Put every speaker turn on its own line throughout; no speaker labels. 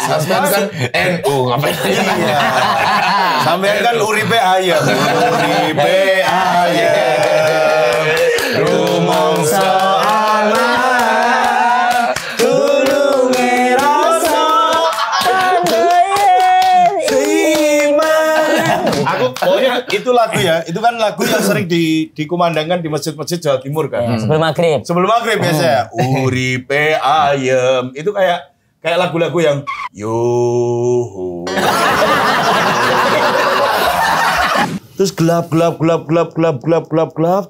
Sampean kan NU, ngapain?
Iya. Sampean kan uripe ayam. Uripe ayam. Rumangsa anak. Tulunge rasa. Aku pokoknya itu lagu ya. Itu kan lagu yang sering dikumandangkan di masjid-masjid Jawa Timur kan.
Sebelum maghrib.
Sebelum maghrib biasanya. Uripe ayam. Itu kayak lagu-lagu yang yuhu. Terus gelap,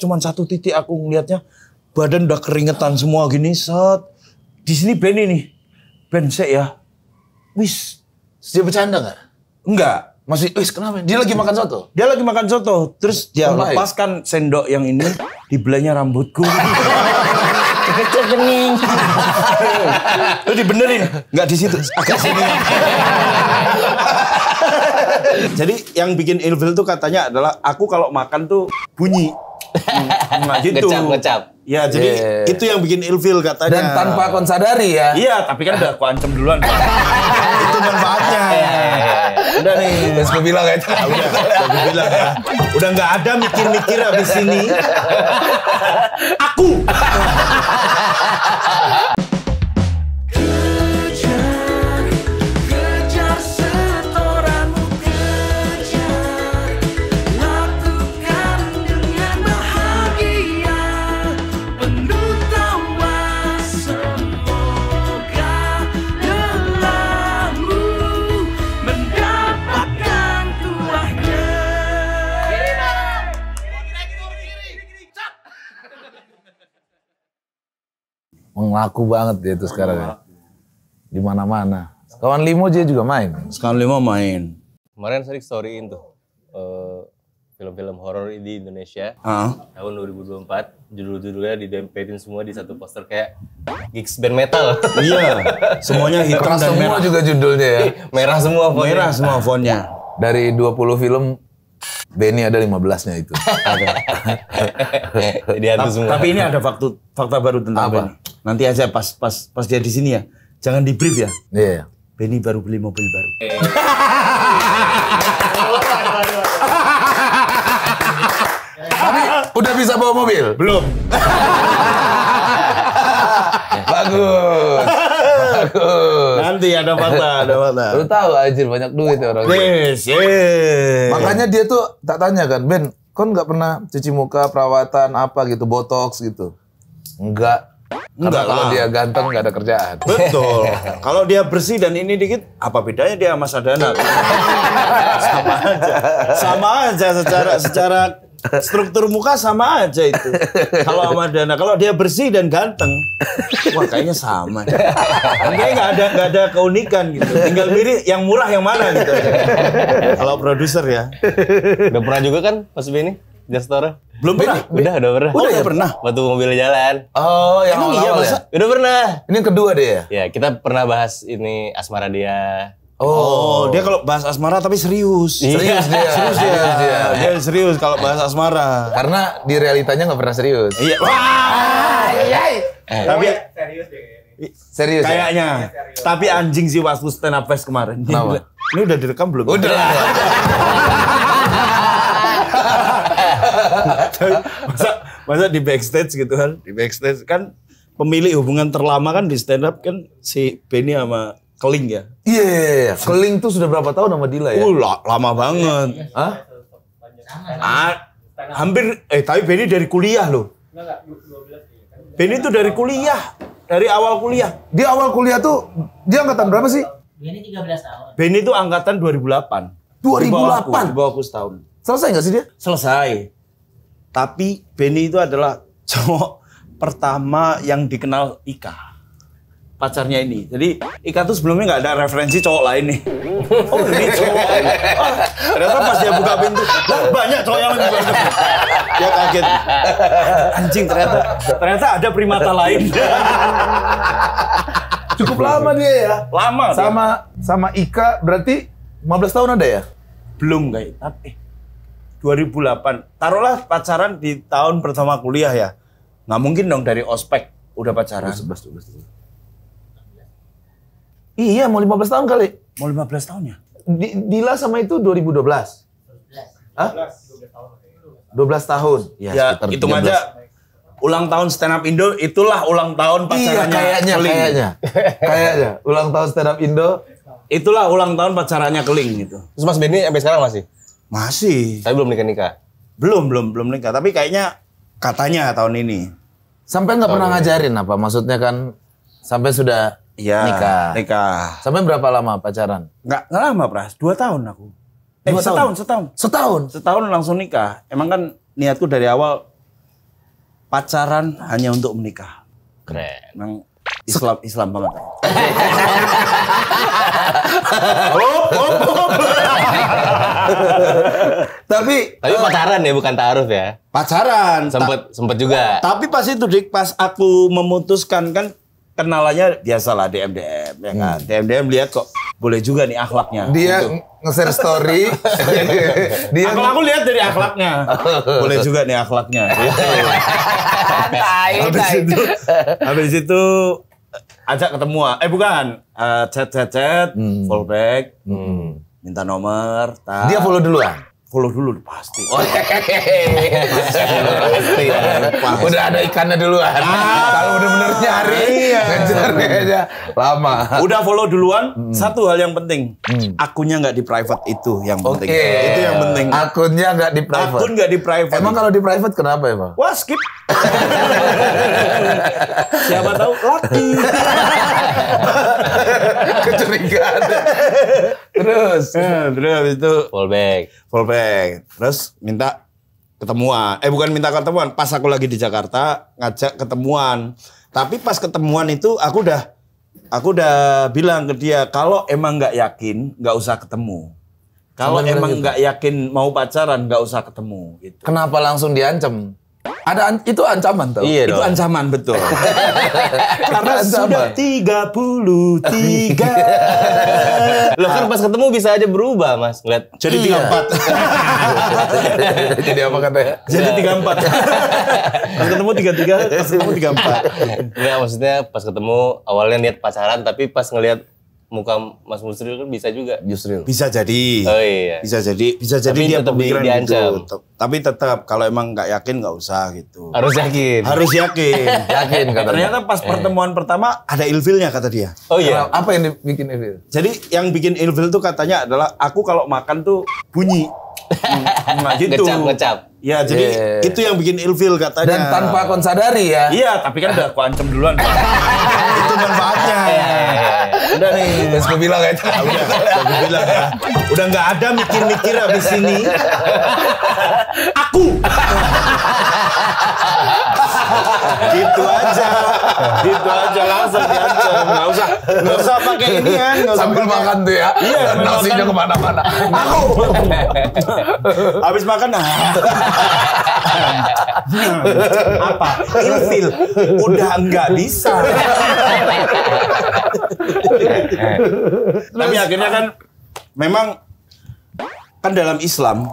cuman satu titik aku ngeliatnya badan udah keringetan semua gini, set. Di sini Ben ini. Ben sek ya. Wis.
Dia bercanda nggak?
Enggak.
Masih, wis kenapa? Dia lagi makan soto?
Dia lagi makan soto. Terus dia lepaskan sendok yang ini, dibelainya rambutku.
Kecil bening.
Terus dibenerin. Enggak di situ, agak sini. Jadi yang bikin ilfil tuh katanya adalah aku kalau makan tuh bunyi. Nggak gitu.
Ngecap.
Ya, jadi itu yang bikin ilfil katanya.
Dan tanpa kon sadari ya?
Iya, tapi kan udah aku ancam duluan. Itu manfaatnya. Udah nih.
Terus gue bilang kayak
Udah gue bilang ya. Udah nggak ada mikir-mikir habis ini. Aku.
Mengaku banget dia itu sekarang ya. Di mana-mana. Kawan Limo dia juga main.
Sekarang 5 main.
Kemarin sering storyin tuh film-film horor di Indonesia tahun 2024. Judul-judulnya didempetin semua di satu poster kayak gigs band metal.
Iya, semuanya hitam
Keras
dan
semua
merah.
juga judulnya ya.
Merah semua fontnya.
Merah semua fontnya.
Dari 20 film, Benny ada 15-nya itu.
Jadi hantu semua.
Tapi ini ada fakta baru tentang
Apa?
Benny. Nanti aja pas dia di sini ya. Jangan di brief ya.
Iya.
Benny baru beli mobil baru.
Tapi udah bisa bawa mobil?
Belum.
Bagus. Bagus.
Nanti ada fakta.
Lu tahu anjir banyak duit ya orang.
Yes.
Makanya dia tuh tak tanya kan, Ben, kon nggak pernah cuci muka, perawatan apa gitu, botox gitu? Enggak. Karena kalau dia ganteng nggak ada kerjaan.
Betul. Kalau dia bersih dan ini dikit, apa bedanya dia sama Sadana? Sama aja secara struktur muka sama aja itu. Kalau sama Dana, kalau dia bersih dan ganteng, wah kayaknya sama. Kayaknya nggak ada keunikan gitu. Tinggal pilih yang murah yang mana gitu. Kalau produser ya.
Udah pernah juga kan Mas Benny? Jastora?
Belum pernah.
Udah pernah.
Oh, udah pernah.
Waktu mobil jalan.
Oh, yang
Emang iya,
awal
masa?
ya?
Udah pernah.
Ini yang kedua deh ya?
Ya, kita pernah bahas ini asmara dia.
Oh, dia kalau bahas asmara tapi serius.
Serius dia.
Serius dia. Dia serius kalau bahas asmara.
Karena di realitanya nggak pernah serius.
Iya. Wah. Tapi
Serius ya?
kayaknya. Tapi anjing sih waktu stand up fest kemarin.
Kenapa?
Ini udah direkam belum?
Udah.
masa di backstage gitu kan? Di backstage kan pemilik hubungan terlama kan di stand up kan si Benny sama Keling ya.
Iya. Keling tuh sudah berapa tahun sama Dila ya?
Lama banget.
Hah?
Hampir tapi Benny dari kuliah loh. Benny tuh dari kuliah, dari awal kuliah.
Di awal kuliah tuh dia angkatan berapa sih?
Benny 13 tahun.
Benny tuh angkatan 2008.
2008?
Di bawah aku setahun.
Selesai nggak sih dia?
Selesai. Tapi Benny itu adalah cowok pertama yang dikenal Ika. Pacarnya ini. Jadi Ika tuh sebelumnya nggak ada referensi cowok lain nih. Oh ini cowok. Oh, ternyata pas dia buka pintu, banyak cowok yang lebih banyak. Dia kaget. Anjing ternyata ada primata lain.
Cukup lama dia ya?
Lama.
Sama Ika berarti 15 tahun ada ya?
Belum kayak. Tapi 2008. Taruhlah pacaran di tahun pertama kuliah ya. Nggak mungkin dong dari ospek udah pacaran.
11. Iya, mau 15 tahun kali.
Mau 15 tahun ya?
Dila sama itu 2012. Hah? 12 tahun.
Ya,
sekitar
hitung
13.
aja. Ulang tahun stand up Indo, itulah ulang tahun
Iya,
pacarannya Keling.
kayaknya. Ulang tahun stand up Indo.
Itulah ulang tahun pacarannya Keling gitu.
Terus Mas Benny sampai sekarang masih?
Masih.
Tapi belum nikah-nikah.
Belum nikah. Tapi kayaknya katanya tahun ini.
Sampai nggak pernah ngajarin apa? Maksudnya kan sampai sudah
Iya, nikah.
Sampai berapa lama pacaran?
Nggak lama, Pras. 2 tahun aku.
2 tahun?
Setahun langsung nikah. Emang kan niatku dari awal pacaran hanya untuk menikah.
Keren.
Emang Islam banget.
Tapi
pacaran ya, bukan taaruf ya.
Pacaran.
Sempet juga.
Tapi pas itu Dik, pas aku memutuskan kan kenalannya biasalah DM ya kan. DM lihat kok boleh juga nih akhlaknya.
dia
Gitu.
nge-share story. Dia
Aku lihat dari akhlaknya. Boleh juga nih akhlaknya. Gitu. Habis itu ajak ketemuan. Bukan. Chat. Follow back. Minta nomor.
Dia follow duluan.
Follow dulu pasti.
Pasti. Udah ada ikannya duluan. Kalau udah bener nyari, ngejar kayaknya lama.
Udah follow duluan. Satu hal yang penting, akunnya nggak di private itu yang penting.
Oke.
Itu yang penting.
Akunnya nggak di private.
Akun nggak di private.
Emang kalau di private kenapa emang?
Wah skip. Siapa tahu laki.
Kecurigaan. Terus
Terus itu
Fall back.
terus minta ketemuan. Bukan minta ketemuan. Pas aku lagi di Jakarta ngajak ketemuan. Tapi pas ketemuan itu aku udah bilang ke dia kalau emang nggak yakin nggak usah ketemu. Kalau
Sampai
emang
gitu?
nggak yakin mau pacaran nggak usah ketemu. Gitu.
kenapa langsung diancam? Itu ancaman tau?
Iya
Itu
dong.
ancaman betul. Karena
ancaman.
sudah 33.
Loh kan pas ketemu bisa aja berubah, Mas. Ngeliat.
Jadi
Iya.
34.
Jadi apa katanya?
Jadi 34. Pas ketemu 33, pas ketemu 34.
Enggak, maksudnya pas ketemu awalnya niat pacaran, tapi pas ngelihat muka Mas Musril kan bisa juga.
Yusril.
Bisa jadi.
Oh iya.
Bisa jadi
Tapi
dia
tetap
pemikiran
diancam.
gitu. Tapi tetap kalau emang nggak yakin nggak usah gitu.
Harus yakin.
Harus yakin.
Yakin katanya.
Ternyata pas pertemuan pertama ada ilfilnya kata dia.
Oh iya.
Apa yang bikin evil?
Jadi yang bikin ilfil tuh katanya adalah aku kalau makan tuh bunyi. Nggak gitu.
Ngecap.
Ya jadi
Yeah.
itu yang bikin ilfil katanya.
Dan tanpa kon sadari ya.
Iya, tapi kan udah aku ancam duluan. Itu manfaatnya. Udah nih.
Terus gue bilang kayak
Udah aku bilang ya. Udah nggak ada mikir-mikir abis ini. Aku. Gitu aja langsung diancam. Nggak usah pakai inian. Nggak usah
sambil
pakai-
makan tuh ya.
Iya, sambil
Nasinya
makan.
kemana-mana. Aku.
Habis makan apa? Ilfil. Udah nggak bisa. Tapi akhirnya kan memang kan dalam Islam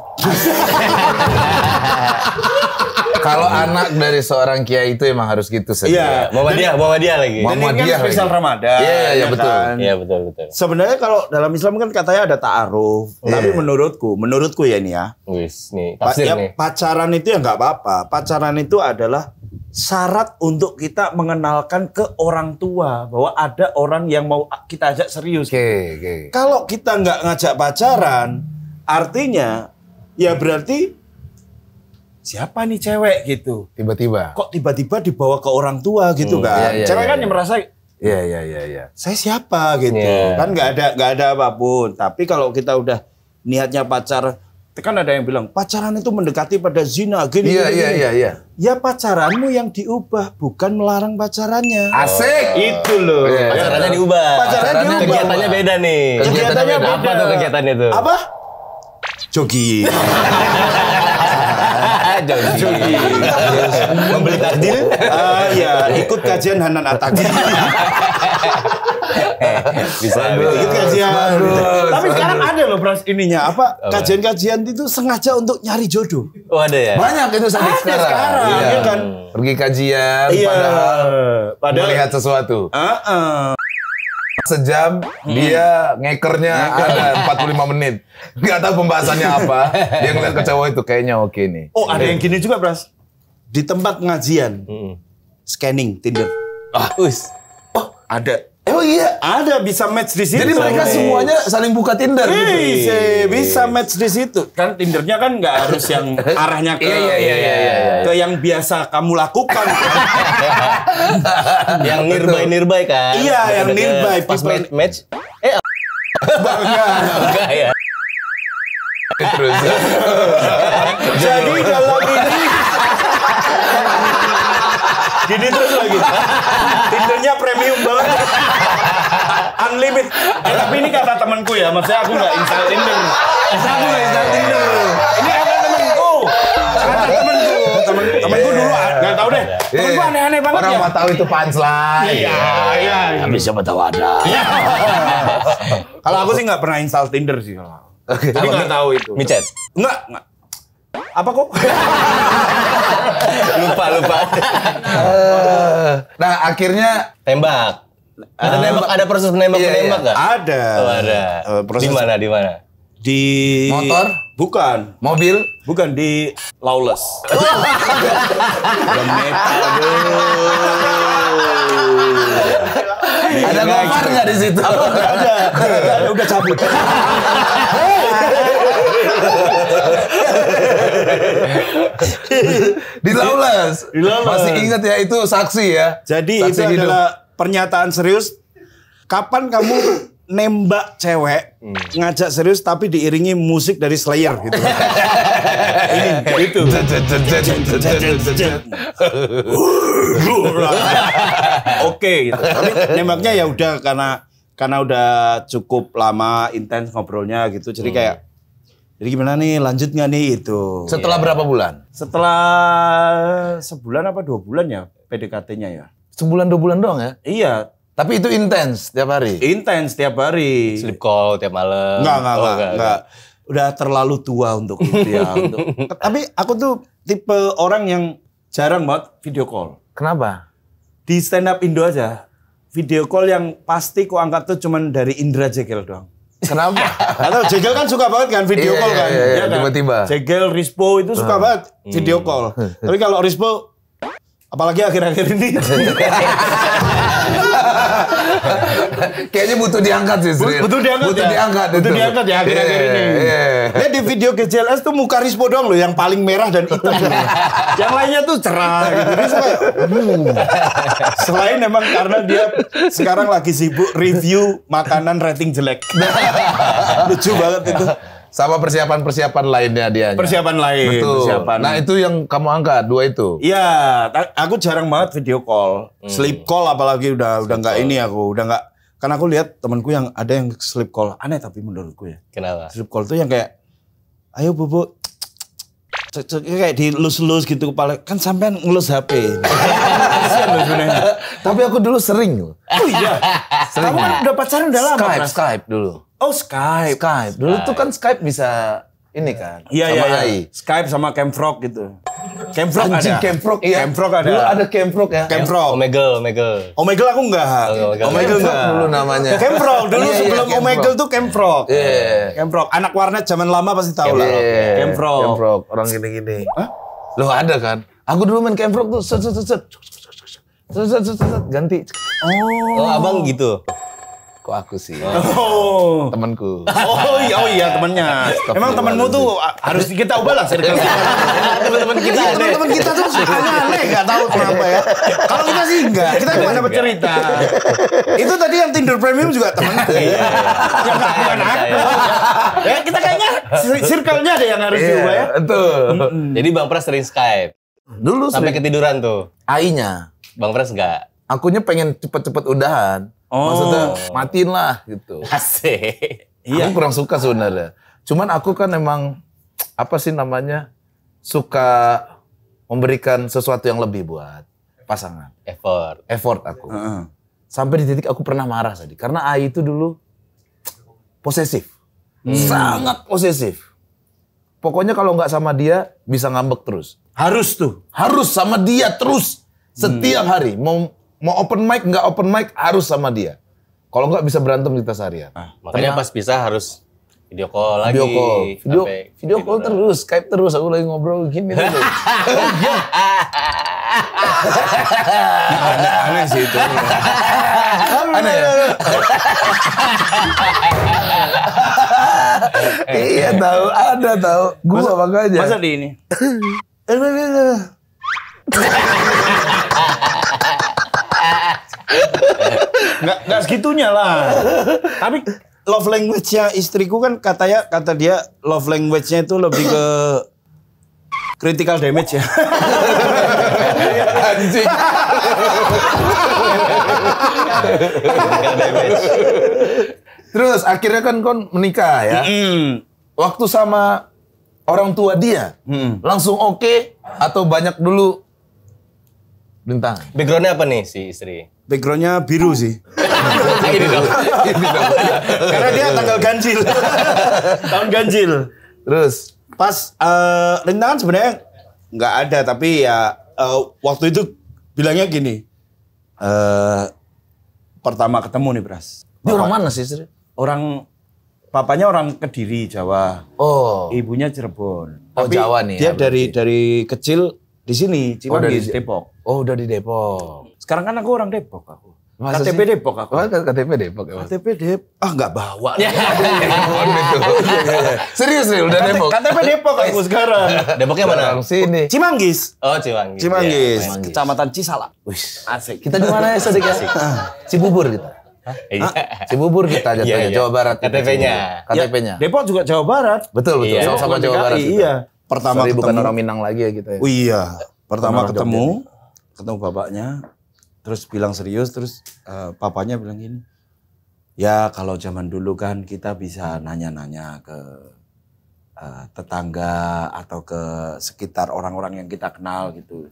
Kalau anak dari seorang kiai itu emang harus gitu
Iya.
Muhammadiyah lagi.
Mau-
dan ini kan
Muhammadiyah
spesial
lagi.
Ramadan.
Iya, iya,
ya
betul.
kan?
Iya betul.
Sebenarnya kalau dalam Islam kan katanya ada ta'aruf. Tapi menurutku ya nih ya.
Wis nih tafsir nih.
Pacaran itu ya nggak apa-apa. Pacaran itu adalah syarat untuk kita mengenalkan ke orang tua bahwa ada orang yang mau kita ajak serius.
Oke.
Kalau kita nggak ngajak pacaran, artinya ya berarti siapa nih cewek gitu.
Tiba-tiba.
Kok tiba-tiba dibawa ke orang tua gitu kan?
iya,
Cewek
iya,
kan
iya.
yang merasa
Iya.
saya siapa gitu.
Iya.
Kan nggak ada apapun. Tapi kalau kita udah niatnya pacar, kan ada yang bilang pacaran itu mendekati pada zina gini.
Iya.
Ya pacaranmu yang diubah, bukan melarang pacarannya.
Asik.
Itu loh.
Iya.
Pacarannya diubah.
Pacarannya diubah.
Kegiatannya beda nih.
Kegiatannya beda.
Apa tuh kegiatannya tuh?
Apa? Jogging.
Jogging. Membeli takjil.
Iya, ikut kajian Hanan Ataki.
Bisa.
Ikut kajian.
Bagus,
Tapi
bagus.
sekarang ada loh Pras ininya apa? Kajian-kajian itu sengaja untuk nyari jodoh.
Oh ada ya?
Banyak itu sampai
Ada
sekarang.
sekarang,
Iya.
ya kan?
Pergi kajian
Iya.
padahal melihat sesuatu. sejam, dia ngekernya ada 45 menit. Nggak tahu pembahasannya apa. Dia ngeliat ke cowok itu kayaknya oke nih.
Oh, ada yang gini juga, Bras. Di tempat pengajian. Scanning Tinder. Oh, ada.
Oh iya.
Ada bisa match di situ.
Jadi mereka semuanya saling buka Tinder gitu.
Bisa match di situ. Kan Tindernya kan nggak harus yang arahnya ke ke yang biasa kamu lakukan.
Yang nearby kan.
Iya, yang nearby.
Pas match. Enggak ya.
Terus.
Jadi kalau gini terus lagi. Tindernya premium banget. Unlimited. Tapi ini kata temanku ya, maksudnya aku nggak install Tinder. Ini kata temanku. Temanku dulu nggak tahu deh. Temanku aneh-aneh banget
orang
ya.
mau tahu itu punchline.
Iya.
Tapi siapa tahu ada.
Kalau aku sih nggak pernah install Tinder sih kalau. Jadi nggak tahu itu.
Micet.
Enggak. Apa kok?
Lupa.
Nah, akhirnya
Tembak. Ada proses menembak nggak?
Ada.
Oh, ada.
Proses-
Di mana?
Di
Motor?
Bukan.
mobil.
Bukan di Lawless. Dan metal.
Ada Gofar nggak di situ?
Ada. Udah cabut.
Di Lawless.
Di Lawless.
Masih ingat ya itu saksi ya.
Jadi
Saksi
itu
hidup.
adalah pernyataan serius. Kapan kamu nembak cewek, ngajak serius tapi diiringi musik dari Slayer gitu. Ini itu. Oke gitu. Tapi nembaknya ya udah karena udah cukup lama intens ngobrolnya gitu. Jadi kayak jadi gimana nih lanjut nggak nih itu.
Setelah berapa bulan?
Setelah sebulan apa 2 bulan ya PDKT-nya ya.
Sebulan 2 bulan doang ya?
Iya,
Tapi itu intens tiap hari.
intens tiap hari.
Sleep call tiap malam.
Enggak. Udah terlalu tua untuk itu ya. Tapi aku tuh tipe orang yang jarang banget video call.
Kenapa?
Di stand up Indo aja, video call yang pasti ku angkat tuh cuman dari Indra Jegel doang.
Kenapa?
Atau Jegel kan suka banget kan video
Iya,
call kan.
iya,
Iya kan?
tiba-tiba.
Jegel, Rispo itu suka banget video call. Tapi kalau Rispo, apalagi akhir-akhir ini.
Kayaknya butuh diangkat sih, Sri.
Butuh diangkat
Butuh
ya?
diangkat
Butuh
itu.
diangkat ya akhir-akhir
Iya,
ini.
iya.
Dia di video GJLS tuh muka Rispo doang loh, yang paling merah dan hitam. Yang lainnya tuh cerah gitu. Dia suka, Selain memang karena dia sekarang lagi sibuk review makanan rating jelek. Lucu banget itu.
Sama persiapan-persiapan lainnya dia.
Persiapan lain.
Betul.
Persiapan.
Nah itu yang kamu angkat, 2 itu.
Iya, aku jarang banget video call. Sleep call apalagi udah nggak ini aku, udah nggak. Karena aku lihat temanku yang ada yang sleep call aneh tapi menurutku ya.
Kenapa?
Sleep call tuh yang kayak, ayo bobo, kayak dilus-lus gitu kepala. Kan sampean ngelus HP. Kasian loh sebenarnya.
Tapi aku dulu sering loh.
Oh iya. Kamu kan udah pacaran udah lama.
Skype dulu.
Oh Skype.
Skype. Dulu tuh kan Skype bisa ini kan.
Iya
sama
iya.
AI.
Skype sama Camfrog gitu. Camfrog
Anjing
ada.
Camfrog iya.
Camfrog ada.
Dulu ada Camfrog ya.
Camfrog.
Omegle.
Omegle aku enggak. Omegle enggak.
Dulu namanya.
Camfrog dulu
Iya, iya,
sebelum
Camfrog.
Omegle tuh Camfrog.
Iya.
Camfrog. Anak warnet zaman lama pasti tahu lah. Camfrog.
Camfrog. Orang gini-gini. Loh ada kan. Aku dulu main Camfrog tuh set. Ganti.
Oh, abang gitu.
Kok aku sih?
Oh.
Temanku.
Oh iya temennya. Emang temenmu tuh harus kita ubah lah circle.
Teman-teman kita
Iya, teman-teman kita tuh aneh, nggak tahu kenapa ya. Kalau kita sih enggak, kita cuma dapat cerita. Itu tadi yang Tinder Premium juga temanku. Iya. Yang nggak bukan aku. Ya kita kayaknya circle-nya ada yang harus diubah ya.
Betul.
Jadi Bang Pras sering Skype.
Dulu
Sampai
sering.
ketiduran tuh.
AI-nya.
Bang Pras enggak.
Akunya pengen cepet-cepet udahan. Maksudnya matiin lah gitu.
Asik.
Aku kurang suka sebenarnya. Cuman aku kan emang apa sih namanya suka memberikan sesuatu yang lebih buat pasangan. Effort aku. Sampai di titik aku pernah marah tadi karena AI itu dulu posesif, sangat posesif. Pokoknya kalau nggak sama dia bisa ngambek terus. Harus sama dia terus setiap hari. Mau open mic nggak open mic harus sama dia. Kalau nggak bisa berantem kita seharian.
Makanya pas pisah harus video call lagi.
Video call terus, Skype terus. Aku lagi ngobrol gini terus.
Aneh sih itu.
Aneh ya? Iya tahu, ada tahu. Gua makanya.
Masa di ini? Nggak segitunya lah. Tapi love language-nya istriku kan kata dia love language-nya itu lebih ke critical damage ya.
Anjing. Terus akhirnya kan kon menikah ya. Waktu sama orang tua dia langsung oke atau banyak dulu bintang?
Backgroundnya apa nih si istri?
Backgroundnya biru sih.
Ini dong.
Karena dia tanggal ganjil. Tahun ganjil.
Terus
Pas rintangan sebenarnya nggak ada, tapi ya waktu itu bilangnya gini. Pertama ketemu nih Bras.
dia orang mana sih istri?
Papanya orang Kediri, Jawa.
Oh.
Ibunya Cirebon.
Oh,
Tapi
Jawa nih.
Dia
ya,
dari kecil di sini, Cimanggis, Depok.
Oh, udah di Depok.
Sekarang kan aku orang Depok aku.
Masa
KTP
sih?
Depok aku.
Oh, KTP Depok.
KTP Depok. Nggak bawa.
Serius nih, udah Depok.
KTP Depok aku sekarang.
Depoknya mana?
Orang sini.
Cimanggis.
Oh, Cimanggis.
Cimanggis,
Iya, Cimanggis.
Kecamatan Cisalak.
Wih,
Asik.
kita di mana ya sedikit? Cibubur kita.
Iya.
Cibubur kita jatuhnya,
Iya, iya.
Jawa Barat. kita,
KTP-nya.
Cibubur. KTP-nya.
Ya, Depok juga Jawa Barat.
Betul,
Iya.
sama-sama Jawa Barat. kita.
Iya. Pertama
Sorry, bukan
ketemu.
orang Minang lagi ya kita ya.
Oh iya. Pertama
Orang
ketemu bapaknya, terus bilang serius, terus papanya bilang gini, ya kalau zaman dulu kan kita bisa nanya-nanya ke tetangga atau ke sekitar orang-orang yang kita kenal gitu.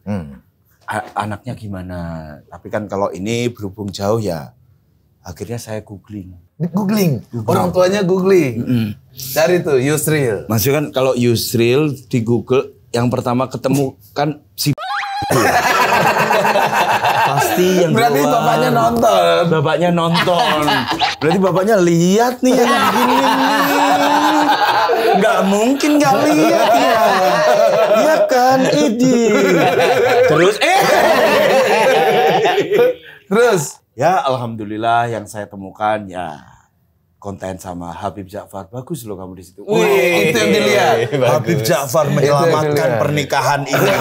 Anaknya gimana? Tapi kan kalau ini berhubung jauh ya, akhirnya saya googling.
Googling. Orang tuanya googling. Cari tuh Yusril.
Maksudnya kan kalau Yusril di Google yang pertama ketemu kan si pasti yang
Berarti
keluar.
bapaknya nonton.
Bapaknya nonton. Berarti bapaknya lihat nih yang gini nih. Nggak mungkin nggak lihat ya. Iya kan, Idi. Terus
Terus
ya alhamdulillah yang saya temukan ya konten sama Habib Ja'far. Bagus loh kamu di situ.
itu yang dilihat.
Habib Ja'far menyelamatkan pernikahan ini.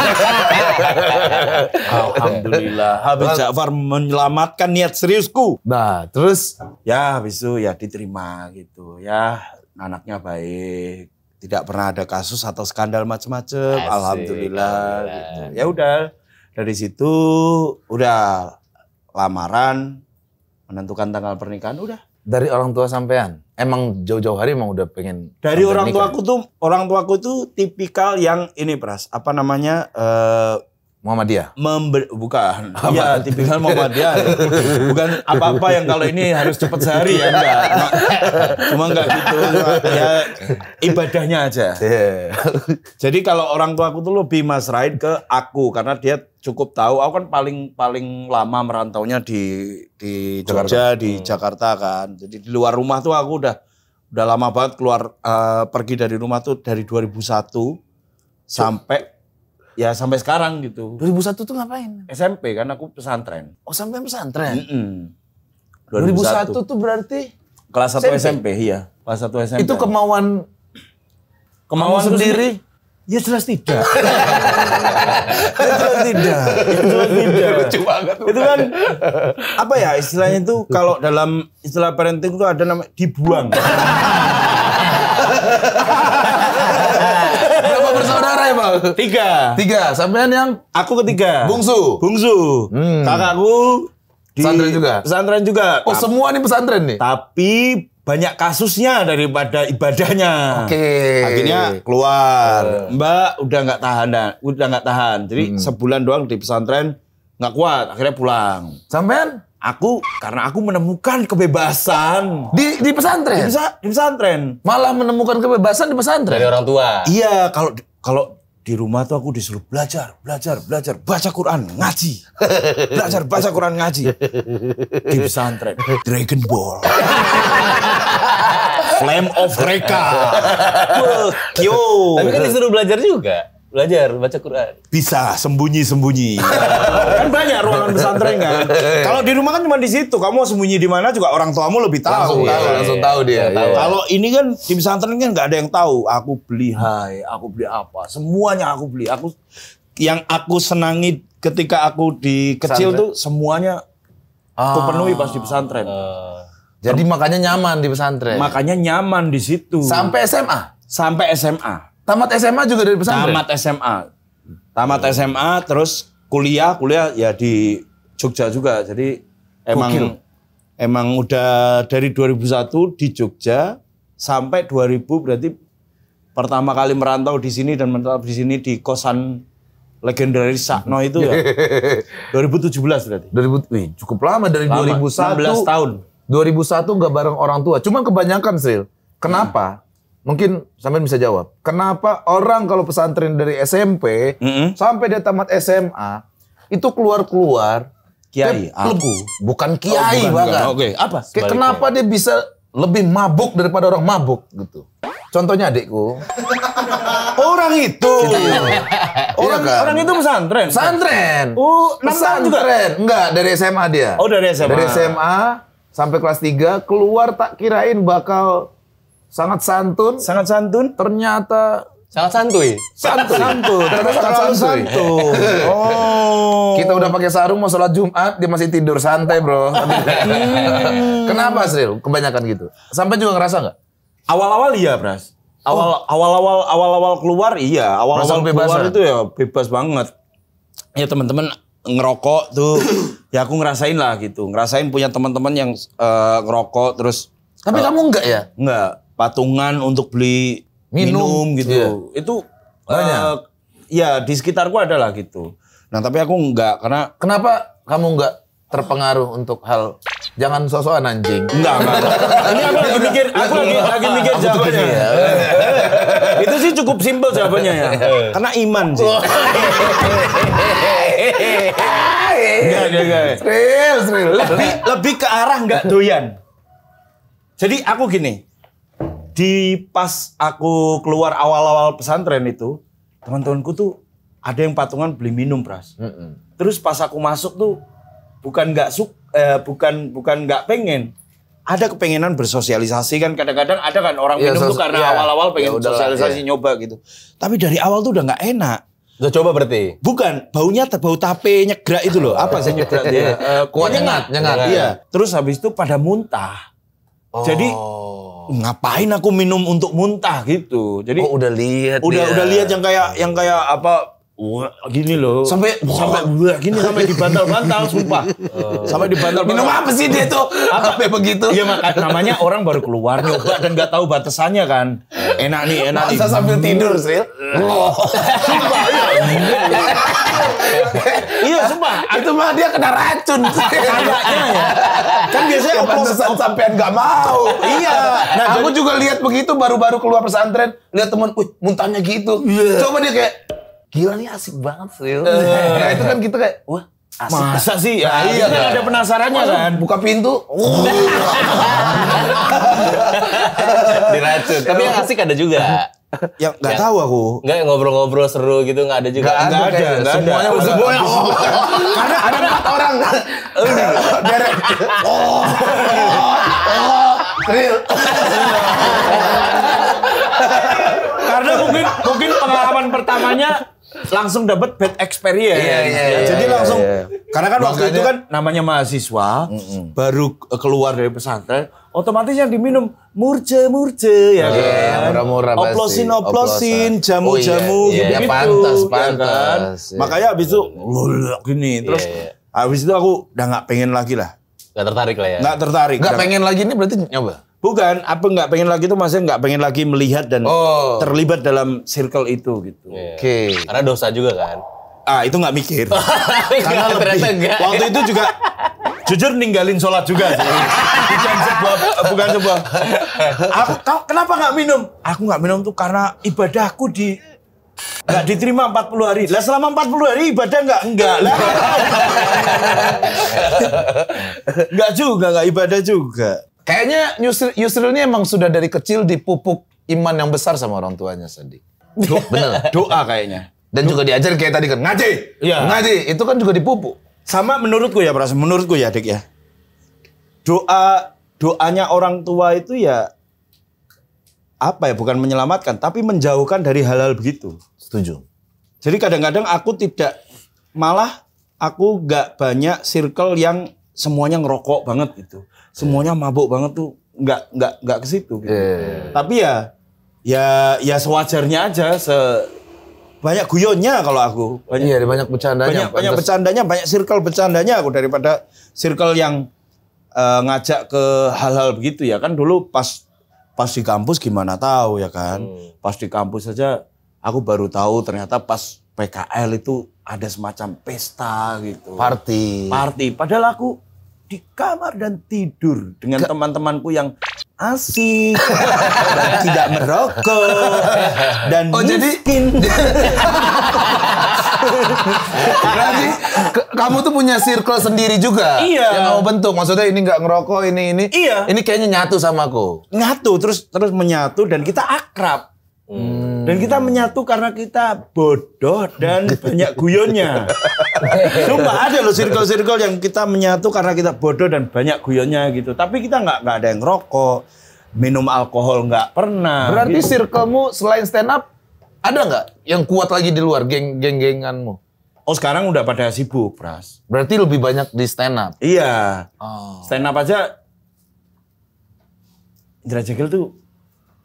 Alhamdulillah. Habib Ja'far menyelamatkan niat seriusku.
Nah, terus
Ya habis itu ya diterima gitu. Ya anaknya baik. Tidak pernah ada kasus atau skandal macam-macam.
Asik,
Alhamdulillah.
alhamdulillah.
Gitu. Ya udah dari situ udah lamaran, menentukan tanggal pernikahan udah.
dari orang tua sampean, emang jauh-jauh hari emang udah pengen
Dari
sampai
orang
nikah?
tuaku tuh tipikal yang ini Pras, apa namanya?
Muhammadiyah.
Bukan. Iya, tipikal Muhammadiyah. Bukan apa-apa yang kalau ini harus cepat sehari ya enggak. Cuma enggak gitu. Ya ibadahnya aja.
Yeah.
Jadi kalau orang tua aku tuh lebih masrahin ke aku karena dia cukup tahu. Aku kan paling lama merantaunya di Jogja, di Jakarta kan. Jadi di luar rumah tuh aku udah lama banget keluar pergi dari rumah tuh dari 2001 sampai sekarang gitu.
2001 tuh ngapain?
SMP kan aku pesantren.
Oh, sampai pesantren.
2001
2001 tuh berarti
kelas 1 SMP, iya. Kelas 1 SMP.
itu kemauan
kemauan
kamu sendiri?
Ya jelas tidak. Ya jelas tidak.
Lucu banget.
Itu kan apa ya istilahnya itu kalau dalam istilah parenting itu ada namanya dibuang.
Berapa bersaudara ya, Bang?
3.
3. Sampean yang
Aku ketiga.
bungsu.
Kakakku di
Pesantren juga?
Pesantren juga.
Oh, semua nih pesantren nih.
Tapi banyak kasusnya daripada ibadahnya.
Oke.
Akhirnya keluar. Mbak udah nggak tahan. Jadi sebulan doang di pesantren nggak kuat. Akhirnya pulang.
Sampean
Karena aku menemukan kebebasan
di pesantren.
di pesantren.
Malah menemukan kebebasan di pesantren.
Dari orang tua.
Iya, kalau di rumah tuh aku disuruh belajar, baca Quran, ngaji. Baca Quran, ngaji. Di pesantren, Dragon Ball. Flame of Reka. Yo.
Tapi kan disuruh belajar juga. Belajar baca Quran.
Bisa sembunyi-sembunyi. Kan banyak ruangan pesantren kan. Kalau di rumah kan cuma di situ. Kamu sembunyi di mana juga orang tuamu lebih tahu.
Langsung tahu dia. Iya.
Kalau ini kan di pesantren kan nggak ada yang tahu. Aku beli aku beli apa. Semuanya aku beli. Yang aku senangi ketika aku di kecil tuh semuanya aku penuhi pas di pesantren.
Jadi makanya nyaman di pesantren.
Makanya nyaman di situ.
Sampai SMA.
Sampai SMA.
Tamat SMA juga dari pesantren?
Tamat SMA, terus kuliah ya di Jogja juga. Jadi emang udah dari 2001 di Jogja sampai 2000 berarti pertama kali merantau di sini dan merantau di sini di kosan legendaris Sakno itu ya. 2017 berarti.
Cukup lama dari 2001.
16 tahun.
2001 nggak bareng orang tua. Cuman kebanyakan, Sril. Kenapa? Mungkin sampean bisa jawab. Kenapa orang kalau pesantren dari SMP sampai dia tamat SMA itu keluar
kiai? Aku
bukan kiai bahkan.
Oke, apa?
Kenapa dia bisa lebih mabuk daripada orang mabuk gitu? Contohnya adikku.
Orang itu. Orang itu pesantren.
Pesantren.
Pesantren.
Enggak, dari SMA dia.
Oh, dari SMA.
Dari SMA sampai kelas 3 keluar tak kirain bakal sangat santun. Ternyata
sangat santuy.
Ternyata sangat santuy.
Oh.
Kita udah pakai sarung mau sholat Jumat, dia masih tidur santai, bro. Kenapa, Sril? Kebanyakan gitu. Sampai juga ngerasa nggak?
Awal-awal iya, Pras. Awal-awal keluar iya. Awal-awal keluar itu ya bebas banget. Ya teman-teman ngerokok tuh, ya aku ngerasain lah gitu. Ngerasain punya teman-teman yang ngerokok terus.
Tapi kamu enggak ya?
Enggak. Patungan untuk beli minum gitu.
Iya.
Itu
banyak.
Ya di sekitarku ada lah gitu. Nah tapi aku enggak karena
kenapa kamu enggak terpengaruh untuk hal jangan sosokan anjing?
Enggak. Ini aku lagi mikir jawabannya. Itu sih cukup simpel jawabannya ya. Karena iman sih. Enggak.
Sril.
Lebih ke arah enggak doyan. Jadi aku gini, pas aku keluar awal-awal pesantren itu, teman-temanku tuh ada yang patungan beli minum, Pras. Terus pas aku masuk tuh bukan nggak pengen, ada kepengenan bersosialisasi kan. Kadang-kadang ada kan orang minum tuh karena awal-awal pengen sosialisasi nyoba gitu. Tapi dari awal tuh udah nggak enak.
Udah coba berarti?
Bukan, baunya bau tape nyegrak itu loh. Apa sih nyegrak dia?
Kuat nyengat.
Iya. Terus habis itu pada muntah. Jadi ngapain aku minum untuk muntah gitu. Jadi
udah lihat.
Udah lihat yang kayak apa gini loh. Sampai gini sampai dibantal-bantal sumpah. Sampai dibantal.
Minum apa sih dia tuh? Apa begitu?
Iya namanya orang baru keluar nyoba dan enggak tahu batasannya kan. Enak nih.
Masa sambil tidur, Sril?
Sumpah iya sumpah.
Itu mah dia kena racun.
Kayaknya ya. Kan biasanya
oplosan sampean nggak mau.
Iya.
Nah, aku juga lihat begitu baru-baru keluar pesantren, lihat teman, muntahnya gitu. Coba dia kayak, gila nih asik banget, Sril. Nah, itu kan kita kayak, wah, asik.
Masa sih? Ya, iya kan ada penasarannya kan.
Buka pintu.
Diracun. Tapi yang asik ada juga.
Yang nggak tahu aku.
Nggak ngobrol-ngobrol seru gitu nggak ada juga.
Nggak ada.
Semuanya. Karena ada 4 orang. Derek. Real.
Karena mungkin pengalaman pertamanya langsung dapat bad experience. Jadi langsung karena kan waktu itu kan namanya mahasiswa baru keluar dari pesantren, otomatis yang diminum murce ya kan.
Murah-murah
oplosin, jamu-jamu gitu.
Pantas.
Kan? Makanya habis itu gini terus habis itu aku udah nggak pengen lagi lah.
Nggak tertarik lah ya.
Nggak tertarik.
Nggak pengen lagi ini berarti nyoba.
Bukan, apa nggak pengen lagi itu maksudnya nggak pengen lagi melihat dan terlibat dalam circle itu gitu.
Oke.
Karena dosa juga kan.
Itu nggak mikir.
Karena lebih,
waktu itu juga jujur ninggalin sholat juga sih. bukan sebuah. Kenapa nggak minum? Aku nggak minum tuh karena ibadahku Nggak diterima 40 hari. Lah selama 40 hari ibadah enggak lah. Enggak juga, enggak ibadah juga.
Kayaknya Yusril ini emang sudah dari kecil dipupuk iman yang besar sama orang tuanya, Sadi. Bener.
Doa kayaknya.
Dan juga diajar kayak tadi kan, ngaji.
Iya.
Ngaji, itu kan juga dipupuk.
Sama menurutku ya, Pras. Menurutku ya, Dik ya. Doanya orang tua itu ya apa ya, bukan menyelamatkan, tapi menjauhkan dari hal-hal begitu.
Setuju.
Jadi kadang-kadang aku aku nggak banyak circle yang semuanya ngerokok banget gitu. Semuanya mabuk banget tuh, nggak ke situ. Gitu. Tapi ya sewajarnya aja, banyak guyonnya kalau aku.
Banyak bercandanya.
Banyak bercandanya, banyak circle bercandanya aku daripada circle yang ngajak ke hal-hal begitu ya kan. Dulu pas di kampus gimana tahu ya kan. Pas di kampus saja aku baru tahu ternyata pas PKL itu ada semacam pesta gitu.
Party.
Padahal aku di kamar dan tidur dengan teman-temanku yang asik dan tidak merokok dan miskin.
Berarti kamu tuh punya circle sendiri juga.
Iya.
Yang kamu bentuk. Maksudnya ini nggak ngerokok, ini.
Iya.
Ini kayaknya nyatu sama aku.
Nyatu terus menyatu dan kita akrab. Dan kita menyatu karena kita bodoh dan banyak guyonnya. Cuma ada loh circle-circle yang kita menyatu karena kita bodoh dan banyak guyonnya gitu. Tapi kita nggak ada yang ngerokok, minum alkohol nggak pernah.
Berarti
gitu.
circlemu selain stand up ada nggak yang kuat lagi di luar geng-genganmu?
Oh sekarang udah pada sibuk, Pras.
Berarti lebih banyak di stand up.
Iya.
Oh.
Stand up aja. Indra Jegel tuh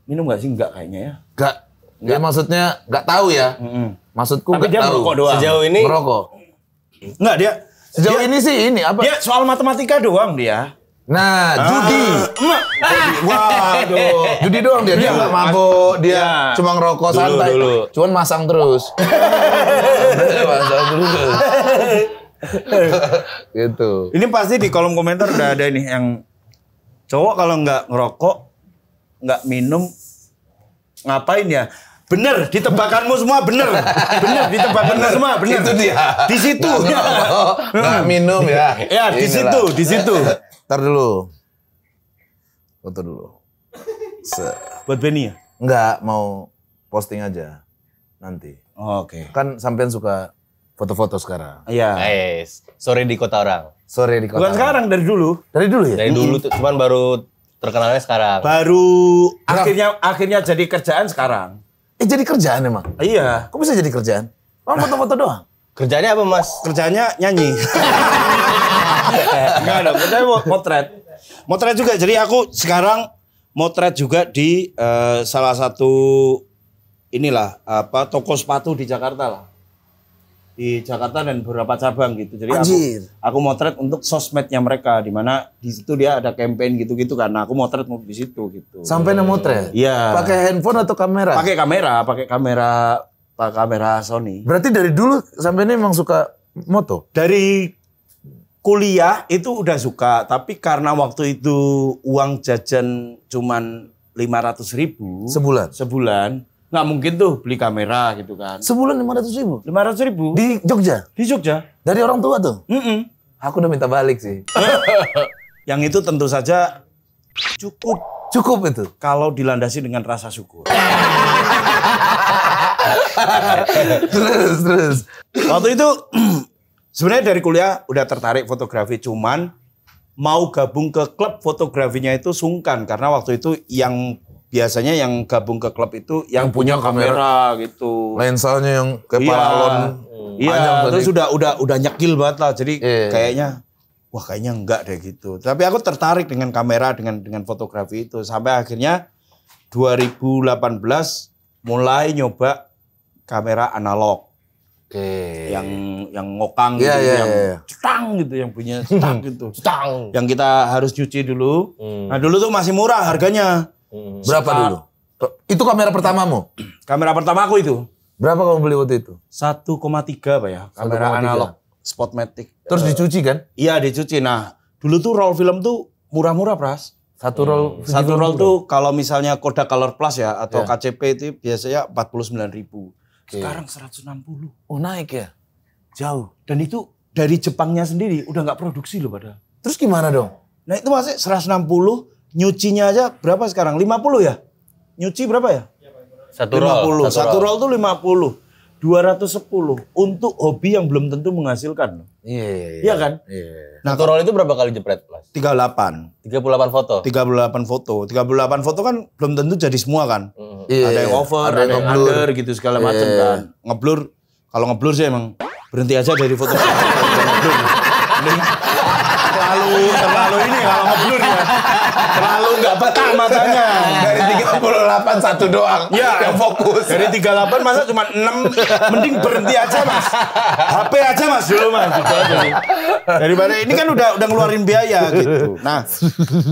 minum nggak sih? Nggak kayaknya ya.
Nggak. Ya maksudnya nggak tahu ya. Maksudku
Tapi
nggak
dia
tahu.
merokok doang.
Sejauh ini
Merokok.
Nggak dia.
Sejauh ini sih ini apa?
Dia soal matematika doang dia.
Nah, judi.
Waduh.
Judi doang dia. Dia nggak mabuk, dia cuma ngerokok santai. Cuman masang terus. Masang terus. Gitu.
Ini pasti di kolom komentar udah ada nih yang cowok kalau nggak ngerokok, nggak minum, ngapain ya? Bener, di tebakanmu semua bener. Bener, di tebakanmu semua bener.
Itu dia.
Di situ.
Nggak minum ya.
Ya, di situ.
Ntar dulu. Foto dulu.
Buat Benny ya?
Enggak, mau posting aja. Nanti.
Oh, oke.
Kan sampean suka foto-foto sekarang.
Iya.
Guys, sore di kota orang.
Sore di kota.
Bukan sekarang, dari dulu.
Dari dulu ya?
Dari dulu tuh, cuman baru terkenalnya sekarang.
Baru akhirnya jadi kerjaan sekarang.
Jadi kerjaan emang?
Iya.
Kok bisa jadi kerjaan? Orang foto-foto doang?
Kerjanya apa, Mas?
Kerjanya nyanyi. Enggak dong, kerjanya motret. Motret juga, jadi aku sekarang motret juga di salah satu toko sepatu di Jakarta lah. Di Jakarta dan beberapa cabang gitu. Jadi aku motret untuk sosmednya mereka, di mana di situ dia ada campaign gitu-gitu kan. Nah, aku motret di situ gitu.
Sampai motret?
Iya.
Pakai handphone atau kamera?
Pakai kamera Sony.
Berarti dari dulu sampai ini emang suka moto?
Dari kuliah itu udah suka, tapi karena waktu itu uang jajan cuman 500.000 sebulan, nggak mungkin tuh beli kamera gitu kan.
Sebulan 500.000?
500.000
Di Jogja?
Di Jogja.
Dari orang tua tuh? Aku udah minta balik sih.
Yang itu tentu saja
Cukup itu?
Kalau dilandasi dengan rasa syukur.
Terus.
Waktu itu sebenarnya dari kuliah udah tertarik fotografi, cuman mau gabung ke klub fotografinya itu sungkan karena waktu itu yang biasanya yang gabung ke klub itu yang punya kamera gitu.
Lensanya yang kayak paralon.
Iya, terus udah nyekil banget lah. Jadi kayaknya kayaknya enggak deh gitu. Tapi aku tertarik dengan kamera, dengan fotografi itu sampai akhirnya 2018 mulai nyoba kamera analog.
Oke.
Yang ngokang gitu, yang cetang gitu, yang punya cetang gitu.
Cetang.
Yang kita harus cuci dulu. Nah, dulu tuh masih murah harganya.
Berapa dulu? Itu kamera pertamamu?
Kamera pertama aku itu.
Berapa kamu beli waktu itu?
1,3 Pak ya, kamera
1,3.
analog Spotmatic.
Terus dicuci kan?
Iya, dicuci. Nah, dulu tuh roll film tuh murah-murah, Pras.
Satu roll
Tuh kalau misalnya Kodak Color Plus ya atau KCP itu biasanya 49.000. Sekarang 160.
Oh naik ya?
Jauh. Dan itu dari Jepangnya sendiri udah nggak produksi loh padahal.
Terus gimana dong?
Nah itu masih 160, nyucinya aja berapa sekarang? 50 ya? Nyuci berapa ya?
Satu roll.
Satu roll tuh 50. 210 untuk hobi yang belum tentu menghasilkan. Iya kan?
Iya.
Nah, satu roll itu berapa kali jepret, Mas?
38
foto.
38 foto kan belum tentu jadi semua kan.
Iya,
Ada yang over, ada yang under gitu segala macam kan. Ngeblur, kalau ngeblur sih emang berhenti aja dari foto. terlalu ini kalau ngeblur ya. Terlalu nggak betah matanya.
Dari 38 satu doang yang fokus.
Dari 38 masa cuma 6, mending berhenti aja Mas. HP aja Mas dulu Mas. Gitu aja sih. Daripada ini kan udah ngeluarin biaya gitu. Nah,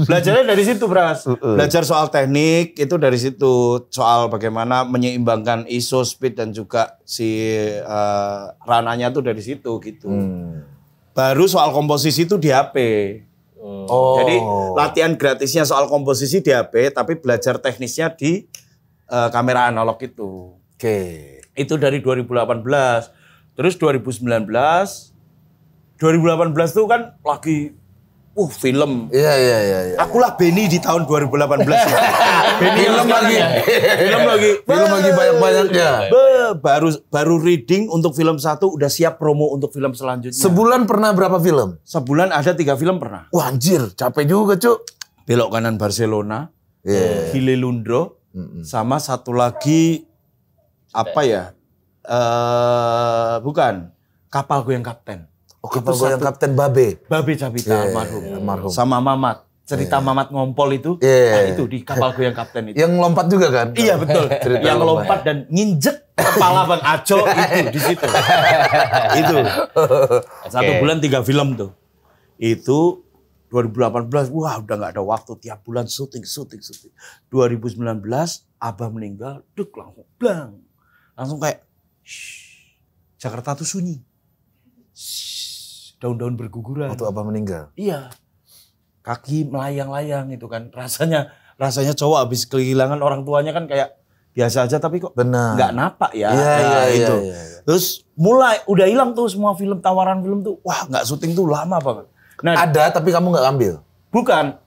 belajarnya dari situ Bras. Belajar soal teknik itu dari situ. Soal bagaimana menyeimbangkan ISO, speed dan juga si rananya tuh dari situ gitu. Baru soal komposisi itu di HP. Jadi latihan gratisnya soal komposisi di HP, tapi belajar teknisnya di kamera analog itu. Itu dari 2018. Terus 2019 tuh kan lagi film.
Iya.
Akulah Benny di tahun 2018.
Film lagi banyak-banyaknya.
Baru reading untuk film 1 udah siap promo untuk film selanjutnya.
Sebulan pernah berapa film?
Sebulan ada 3 film pernah.
Wah anjir, capek juga Cuk.
Belok Kanan Barcelona, Gile Lundro, sama satu lagi apa ya? Bukan, Kapal Goyang Kapten.
Oh, Kapal Goyang Kapten Babe
Cabita almarhum. Sama Mamat. Cerita Mamat ngompol itu, itu di Kapal Goyang Kapten itu.
Yang lompat juga kan?
Iya betul. Yang lompat dan nginjek kepala Bang Aco itu di situ. Itu. 1 bulan 3 film tuh. Itu 2018, wah udah nggak ada waktu, tiap bulan syuting. 2019 Abah meninggal, langsung blang. Langsung kayak Jakarta tuh sunyi. Daun-daun berguguran.
Waktu Abah meninggal.
Iya. Kaki melayang-layang itu kan. Rasanya cowok habis kehilangan orang tuanya kan kayak biasa aja tapi kok nggak napak ya.
Iya.
Terus udah hilang tuh semua film, tawaran film tuh. Wah nggak syuting tuh lama banget. Nah,
ada tapi kamu nggak ambil?
Bukan.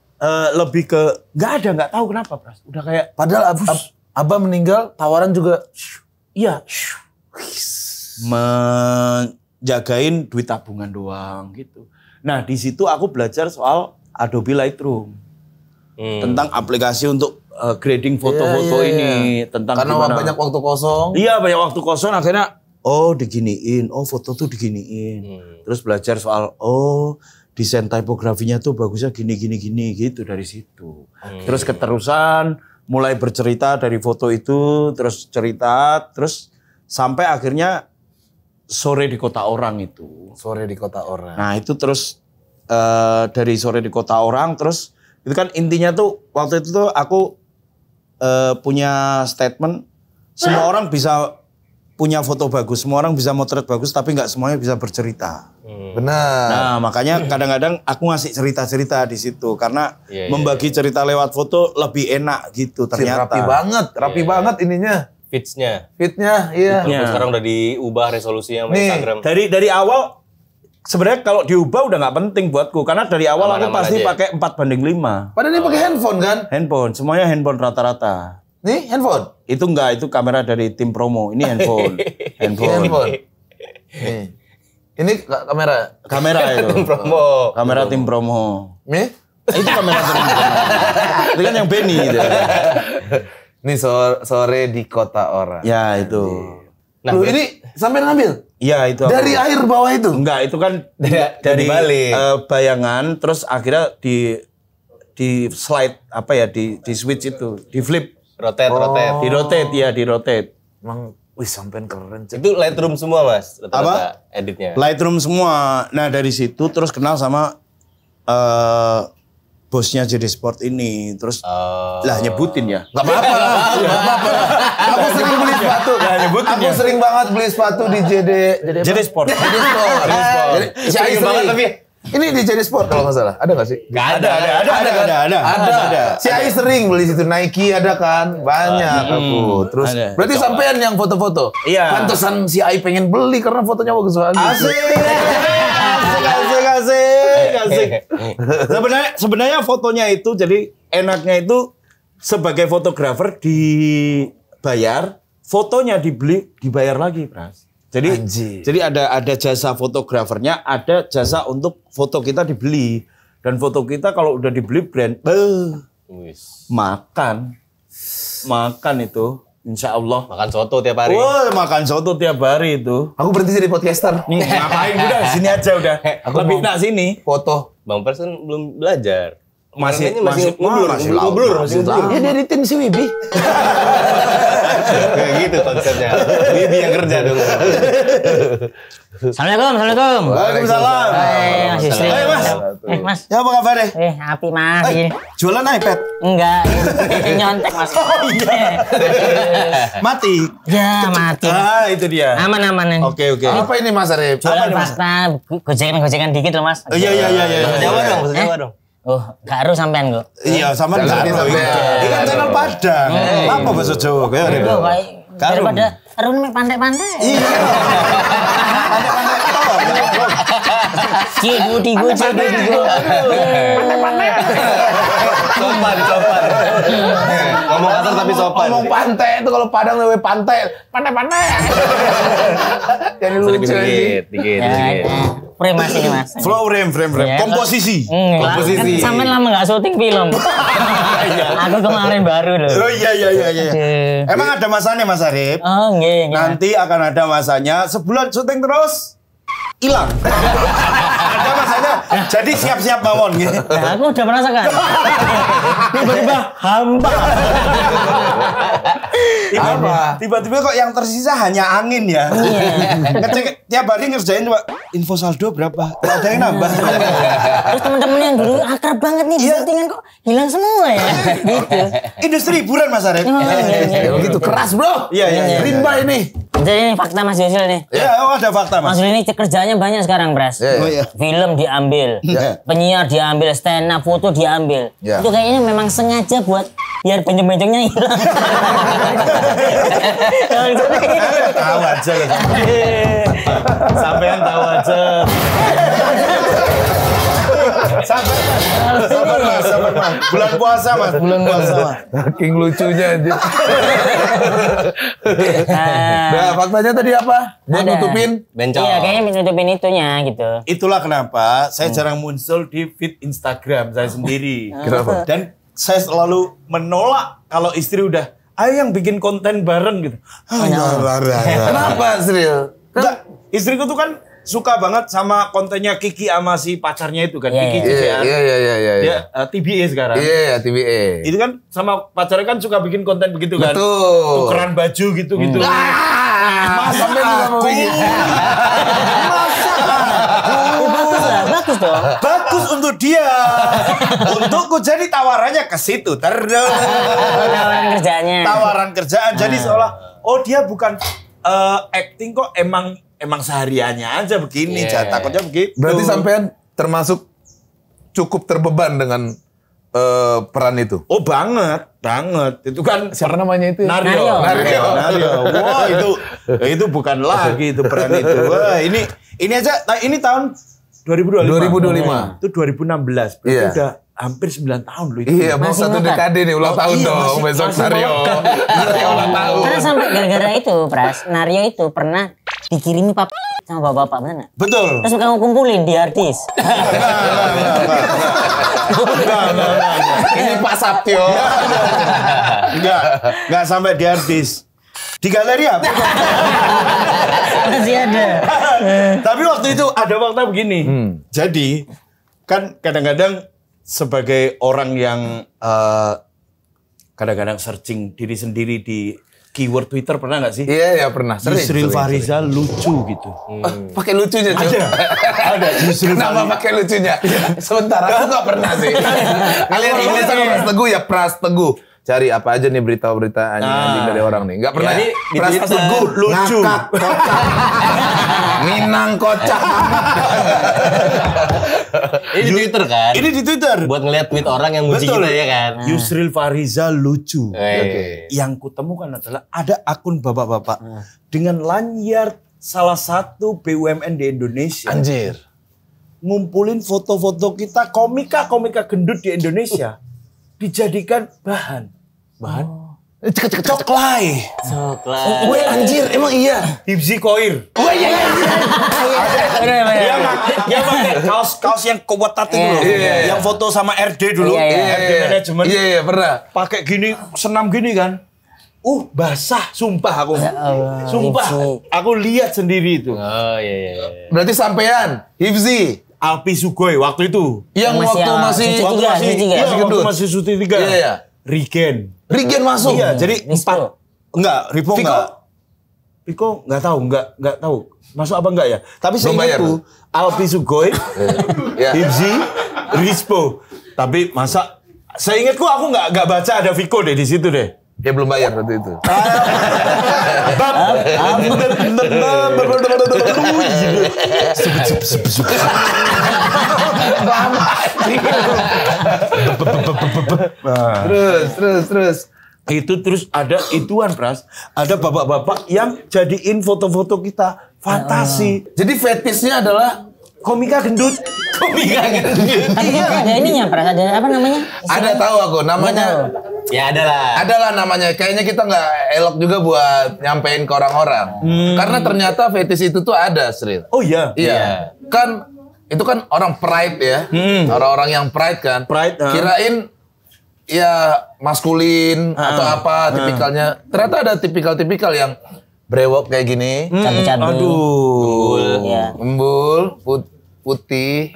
Lebih ke nggak ada, nggak tahu kenapa Pras. Udah kayak.
Padahal Abah meninggal tawaran juga.
Iya. Menjagain duit tabungan doang gitu. Nah di situ aku belajar soal Adobe Lightroom. Tentang aplikasi untuk grading foto-foto ini. Tentang
karena
gimana.
banyak waktu kosong.
Iya banyak waktu kosong akhirnya diginiin. Foto tuh diginiin. Terus belajar soal desain tipografinya tuh bagusnya gini gitu dari situ. Terus keterusan mulai bercerita dari foto itu. Terus cerita. Terus sampai akhirnya Sore di Kota Orang itu.
Sore di Kota Orang.
Nah itu terus dari Sore di Kota Orang terus itu kan intinya tuh waktu itu tuh aku punya statement semua orang bisa punya foto bagus, semua orang bisa motret bagus tapi nggak semuanya bisa bercerita.
Benar.
Nah makanya kadang-kadang aku ngasih cerita-cerita di situ karena membagi cerita lewat foto lebih enak gitu ternyata.
Rapi banget ininya.
Fitnya,
iya.
Sekarang udah diubah resolusinya sama Instagram.
Dari awal sebenarnya kalau diubah udah nggak penting buatku karena dari awal aku pasti pakai 4:5.
Padahal ini pakai handphone kan?
Handphone, semuanya handphone rata-rata.
Nih handphone?
Itu itu kamera dari tim promo. Ini handphone.
handphone. Nih. Ini kamera itu.
Tim promo.
Kamera tim promo.
Nih?
Itu kamera tim promo. Itu kan yang Benny itu.
Ini sore di Kota Orang.
Ya itu.
Nah, ini sampai ngambil?
Iya itu.
Dari air bawah itu?
Enggak, itu kan dari bayangan, terus akhirnya di slide di switch itu, di flip, di rotate.
Emang, sampai keren.
Itu Lightroom semua Mas? Rata-rata editnya?
Lightroom semua. Nah dari situ terus kenal sama bosnya JD Sport ini, terus nyebutin ya.
Gak apa-apa. Aku sering beli sepatu. Aku sering banget beli sepatu di JD
Sport.
Sering banget tapi Ini di JD Sport kalau nggak salah. Ada nggak sih?
Ada.
Si Ai sering beli situ, Nike ada kan? Banyak aku. Terus
Ada.
berarti sampean yang foto-foto.
Iya.
Pantesan si Ai pengen beli karena fotonya bagus banget.
Asik. Sebenarnya fotonya itu jadi enaknya itu sebagai fotografer dibayar, fotonya dibeli, dibayar lagi, Pras. Jadi ada jasa fotografernya, ada jasa untuk foto kita dibeli. Dan foto kita kalau udah dibeli brand, makan itu, insya Allah.
Makan soto tiap hari.
Wah, makan soto tiap hari itu.
Aku berhenti jadi podcaster.
Ngapain udah sini aja udah. Lebih nak sini.
Foto.
Bang Pers kan belum belajar.
Masih
ngobrol.
Ya dia editin si Wibi.
Kayak gitu konsepnya. Bibi yang kerja dulu.
Assalamualaikum.
Waalaikumsalam.
Mas Yusri. Mas.
Ya apa kabar deh?
Api mas. Ini.
Jualan iPad?
Enggak. Ini nyontek mas.
Mati.
Ya mati.
Itu dia.
Aman.
Oke.
Apa ini Mas Arif?
Jualan pasta, gojekan dikit loh mas.
Iya.
Bahasa Jawa dong.
Oh, gak harus sampean kok.
Iya, sama enggak. Ini kan channel Padang. Apa bahasa Jawa kayak
Yo, baik. Daripada Arun mek pandai-pandai.
Iya.
Cigu. Pandai-pandai.
Sopan. Ngomong kasar tapi sopan.
Ngomong pantai itu kalau Padang lebih pantai. Pandai. Jadi lucu
Dikit.
Frame mas ini mas.
Flow frame. Komposisi.
Komposisi. Kan sampean lama nggak syuting film. Aku kemarin baru loh.
Oh iya. Emang ada masanya Mas Arif?
Oh nggih.
Nanti akan ada masanya sebulan syuting terus hilang. Ada masanya. Jadi siap-siap mawon gitu.
Nah, aku udah merasakan. Tiba-tiba hampa.
Tiba-tiba kok yang tersisa hanya angin ya. Ngecek tiap hari ngerjain coba info saldo berapa? Kok ada yang nambah?
Terus teman-teman yang dulu akrab banget nih di settingan kok hilang semua ya. Gitu.
Industri hiburan Mas Arif.
Ya begitu keras bro.
Iya.
Rimba ini.
Jadi ini fakta Mas Yusil nih.
Ya, ada fakta Mas.
Mas Yusil ini kerjanya banyak sekarang, Bras.
Iya.
Film diambil, penyiar diambil, stand up foto diambil.
Ya.
Itu kayaknya memang sengaja buat biar benjeng-benjengnya hilang.
Tahu aja loh. Sampean tahu aja. Sabar mas. Bulan puasa mas.
Saking lucunya aja. Nah, faktanya tadi apa? Buat
Ada.
nutupin?
Bencong.
Iya, kayaknya nutupin itunya gitu.
Itulah kenapa saya jarang muncul di feed Instagram saya sendiri.
Kenapa?
Dan saya selalu menolak kalau istri udah, ayo yang bikin konten bareng gitu.
Kenapa, Sril?
Enggak, istriku tuh kan suka banget sama kontennya Kiki sama si pacarnya itu kan.
Iya,
Kiki
iya.
CCR.
Iya.
Dia TBA sekarang.
Iya, TBA.
Itu kan sama pacarnya kan suka bikin konten begitu kan.
Betul.
Tukeran baju gitu-gitu.
Masa sampai juga mau bikin?
Bagus dong.
Bagus untuk dia. Untukku jadi tawarannya ke situ terus.
Tawaran kerjanya.
Tawaran kerjaan. Jadi seolah dia bukan acting kok emang sehariannya aja begini. Takutnya begitu.
Berarti sampean termasuk cukup terbeban dengan peran itu.
Oh banget. Itu kan
Siapa namanya itu?
Nario.
Nario.
Wah itu bukan lagi itu peran itu. Wah ini aja. Ini tahun 2025. Itu 2016. Berarti udah hampir 9 tahun loh itu.
Iya, mau satu dekade nih ulang tahun dong besok Nario. Nario ulang tahun.
Karena sampai gara-gara itu, Pras, Nario itu pernah dikirimi pap sama bapak-bapak, bener nggak?
Betul.
Terus kamu kumpulin di harddisk.
Ini Pak Saptio.
Enggak sampai di harddisk. Di galeri apa?
Masih ada.
Tapi waktu itu ada fakta begini. Jadi kan kadang-kadang sebagai orang yang kadang-kadang searching diri sendiri di keyword Twitter pernah nggak sih?
Iya, pernah.
Yusril Fariza lucu gitu.
Pakai lucunya tuh.
Ada Yusril
Kenapa
Fariza.
pakai lucunya? Sebentar, aku nggak pernah sih. Kalian ini sama Pras Teguh ya, Pras Teguh. Cari apa aja nih berita-berita anjing dari orang nih. Nggak pernah.
Jadi,
Pras
di Twitter
Teguh
lucu.
ngakak, kocak. Minang kocak.
Ini di Twitter kan?
Ini di Twitter.
Buat ngeliat tweet orang yang muji
Betul.
kita ya kan?
Yusril Fariza lucu.
Oke.
Yang kutemukan adalah ada akun bapak-bapak dengan lanyard salah satu BUMN di Indonesia.
Anjir.
Ngumpulin foto-foto kita komika gendut di Indonesia. Dijadikan bahan. Coklai.
Coklat.
Woi anjir, emang iya.
Hibzi Koir.
Oh iya iya.
Dia pakai kaos yang kuat tadi dulu.
Iya.
Yang foto sama RD dulu.
Iya,
RD manajemen.
Iya pernah.
Pakai gini, senam gini kan. Basah, sumpah aku. Sumpah. Aku lihat sendiri itu.
Oh iya.
Berarti sampean, Hifzi.
Alpi Sugoi waktu itu.
Yang waktu masih
Waktu masih Suti 3.
Iya. Rigen masuk.
Iya, jadi
Rispo.
Enggak, Ripo
Viko?
enggak. Viko enggak tahu. Masuk apa enggak ya? Tapi
Belum bayar.
seingatku Alpi Sugoi,
Iya.
Hibzi, Rispo. Tapi masa seingatku aku enggak baca ada Viko deh di situ deh.
Dia belum bayar waktu itu. Terus.
Itu terus ada ituan Pras, ada bapak-bapak yang jadiin foto-foto kita fantasi.
Jadi fetishnya adalah
Komika gendut.
Tapi kan ada ininya, Pras, ada apa namanya?
ada tahu aku namanya.
Ya ada lah.
Adalah namanya. Kayaknya kita nggak elok juga buat nyampein ke orang-orang. Karena ternyata fetish itu tuh ada, Sril.
Oh iya.
Iya. Kan itu kan orang pride ya. Orang-orang yang pride kan.
Pride,
Kirain ya maskulin atau apa tipikalnya. Ternyata ada tipikal-tipikal yang brewok kayak gini.
Cabi-cabi.
Aduh.
Iya.
Embul, putih.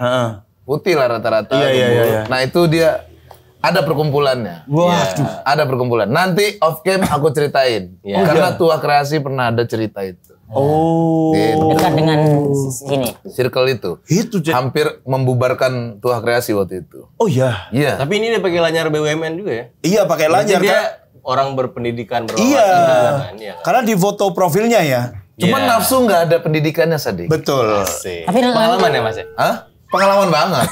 Putih lah rata-rata.
Iya.
Nah itu dia ada perkumpulannya.
Waduh.
Ada perkumpulan. Nanti off cam aku ceritain.
Iya.
Karena Tua Kreasi pernah ada cerita itu.
Oh.
Gitu.
Dekat dengan sini.
Circle itu.
Itu
Hampir membubarkan Tua Kreasi waktu itu.
Oh iya.
Iya.
Tapi ini dia pakai lanyar BUMN juga ya?
Iya pakai
Berarti
lanyar
dia
kan.
orang berpendidikan berwawasan
Iya.
juga kan? Iya.
Karena di foto profilnya ya.
Cuman
Iya.
nafsu nggak ada pendidikannya, Sadik.
Betul.
Asik.
Tapi
Pengalaman ya Mas ya?
Hah? Pengalaman banget.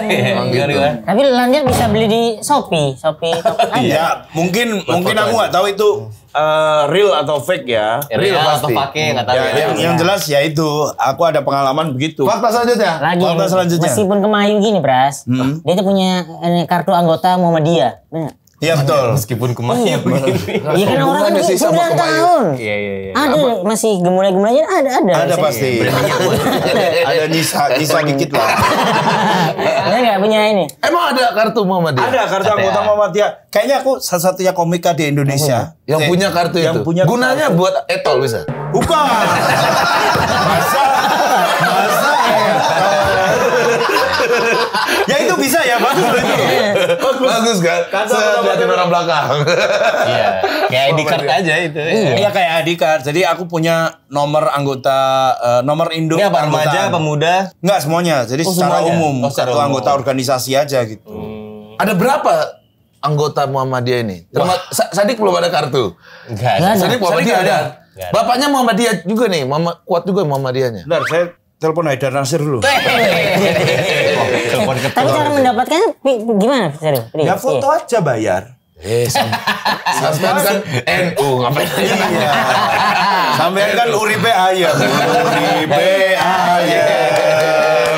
Emang gitu.
Gimana?
Tapi lanyar bisa beli di Shopee ada.
Iya, mungkin aku nggak tahu itu real atau fake ya.
Real atau
pasti.
pakai nggak tahu
Ya,
ya.
yang jelas ya itu, aku ada pengalaman begitu.
Fakta selanjutnya.
Lagi
Fakta selanjutnya.
meskipun kemayu gini, Pras. Dia tuh punya kartu anggota Muhammadiyah. Benar.
Iya betul.
Meskipun kemayu begini.
Iya kan orang kan
hubungannya sih sama
9
kemayu?
tahun.
Iya.
Ada masih gemulai-gemulainya ada.
Ada pasti. Ada nyisa dikit lah.
Dia nggak punya ini.
Emang ada kartu Muhammadiyah?
Ada kartu anggota Muhammadiyah. Kayaknya aku satu-satunya komika di Indonesia
Yang punya kartu
yang
itu.
punya
Gunanya
kartu.
buat etol bisa.
Bukan. Masa ya itu bisa ya, Bang.
Bagus kan? Liatin orang belakang.
Iya. Kayak ID card aja itu.
Iya kayak ID card. Jadi aku punya nomor anggota nomor induk
Ini apa remaja,
keanggotaan.
pemuda?
Enggak semuanya. Jadi secara
semuanya?
umum,
Oh, secara
kartu
umum.
anggota organisasi aja gitu.
Ada berapa anggota Muhammadiyah ini? Sadik belum ada kartu.
Enggak
Nggak
ada.
ada.
Sadik Muhammadiyah
Sadik
ada.
ada.
Nggak ada.
Bapaknya Muhammadiyah juga nih, kuat juga Muhammadiyahnya.
Bentar, saya telepon Haidar Nasir dulu.
Telepon
Tapi
ketua.
cara mendapatkannya gimana? Serius?
Ya foto aja bayar.
Sampean kan NU ngapain?
Iya. Sampean kan uripe ayam. Uripe ayam.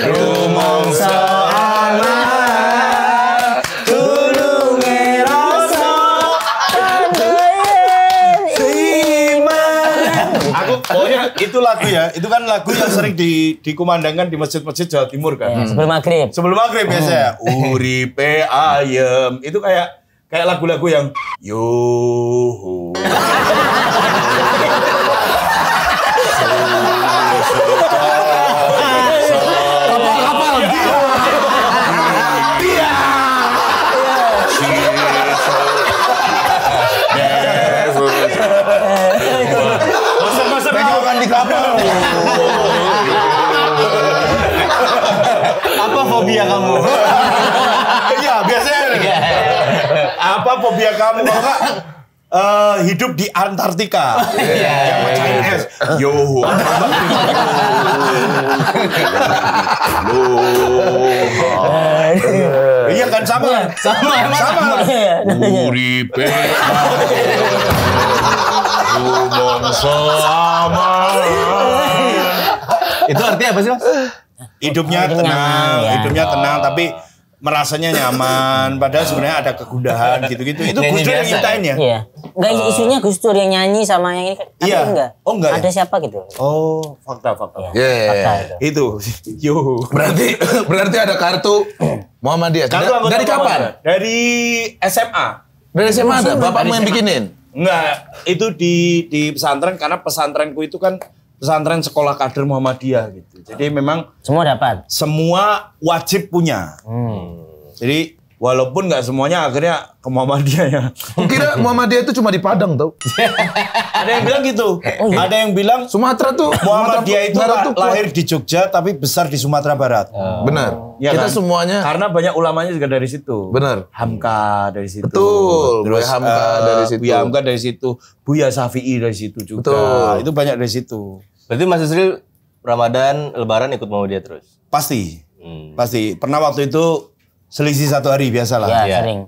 Rumongso aman. Tulunge rasa. Aku pokoknya itu lagu ya. Itu kan lagu yang sering dikumandangkan di masjid-masjid Jawa Timur kan.
Sebelum maghrib.
Sebelum maghrib biasanya. Uripe ayam. Itu kayak lagu-lagu yang yuhu.
Pegangan di kapal.
Apa fobia kamu?
Iya, biasanya. Apa fobia kamu? Kalau nggak, hidup di Antartika. Yang mecahin es. Yo. Iya kan sama. Sama. Uripe.
Itu artinya apa sih, Mas?
Hidupnya tenang, tapi merasanya nyaman. Padahal sebenarnya ada kegundahan gitu-gitu. Itu Gus Dur yang nyiptain ya?
Iya. Enggak isunya Gus Dur yang nyanyi sama yang ini.
Iya.
Enggak.
Oh enggak.
Ada siapa gitu?
Oh, fakta.
Fakta itu.
Itu. Yo.
Berarti ada kartu Muhammadiyah. Dari kapan?
Dari SMA.
Dari SMA ada. Bapakmu yang bikinin?
Enggak, itu di pesantren karena pesantrenku itu kan pesantren sekolah kader Muhammadiyah gitu. Jadi memang
Semua dapat.
semua wajib punya. Jadi walaupun nggak semuanya akhirnya ke Muhammadiyah ya.
Kira Muhammadiyah itu cuma di Padang tau?
Ada yang bilang gitu. Ada yang bilang
Sumatera tuh
Muhammadiyah itu
Barat tuh
lahir di Jogja tapi besar di Sumatera Barat.
Benar.
Ya
Kita
kan?
semuanya
Karena banyak ulamanya juga dari situ.
benar.
Hamka dari situ.
Betul,
Terus
Buya Hamka dari situ.
Buya Hamka dari situ. Buya Syafi'i dari situ juga.
Betul.
Itu banyak dari situ.
Berarti Mas Yusril Ramadan, Lebaran ikut Muhammadiyah terus?
Pasti. Pasti. Pernah waktu itu selisih 1 hari biasalah.
Ya,
Iya.
sering.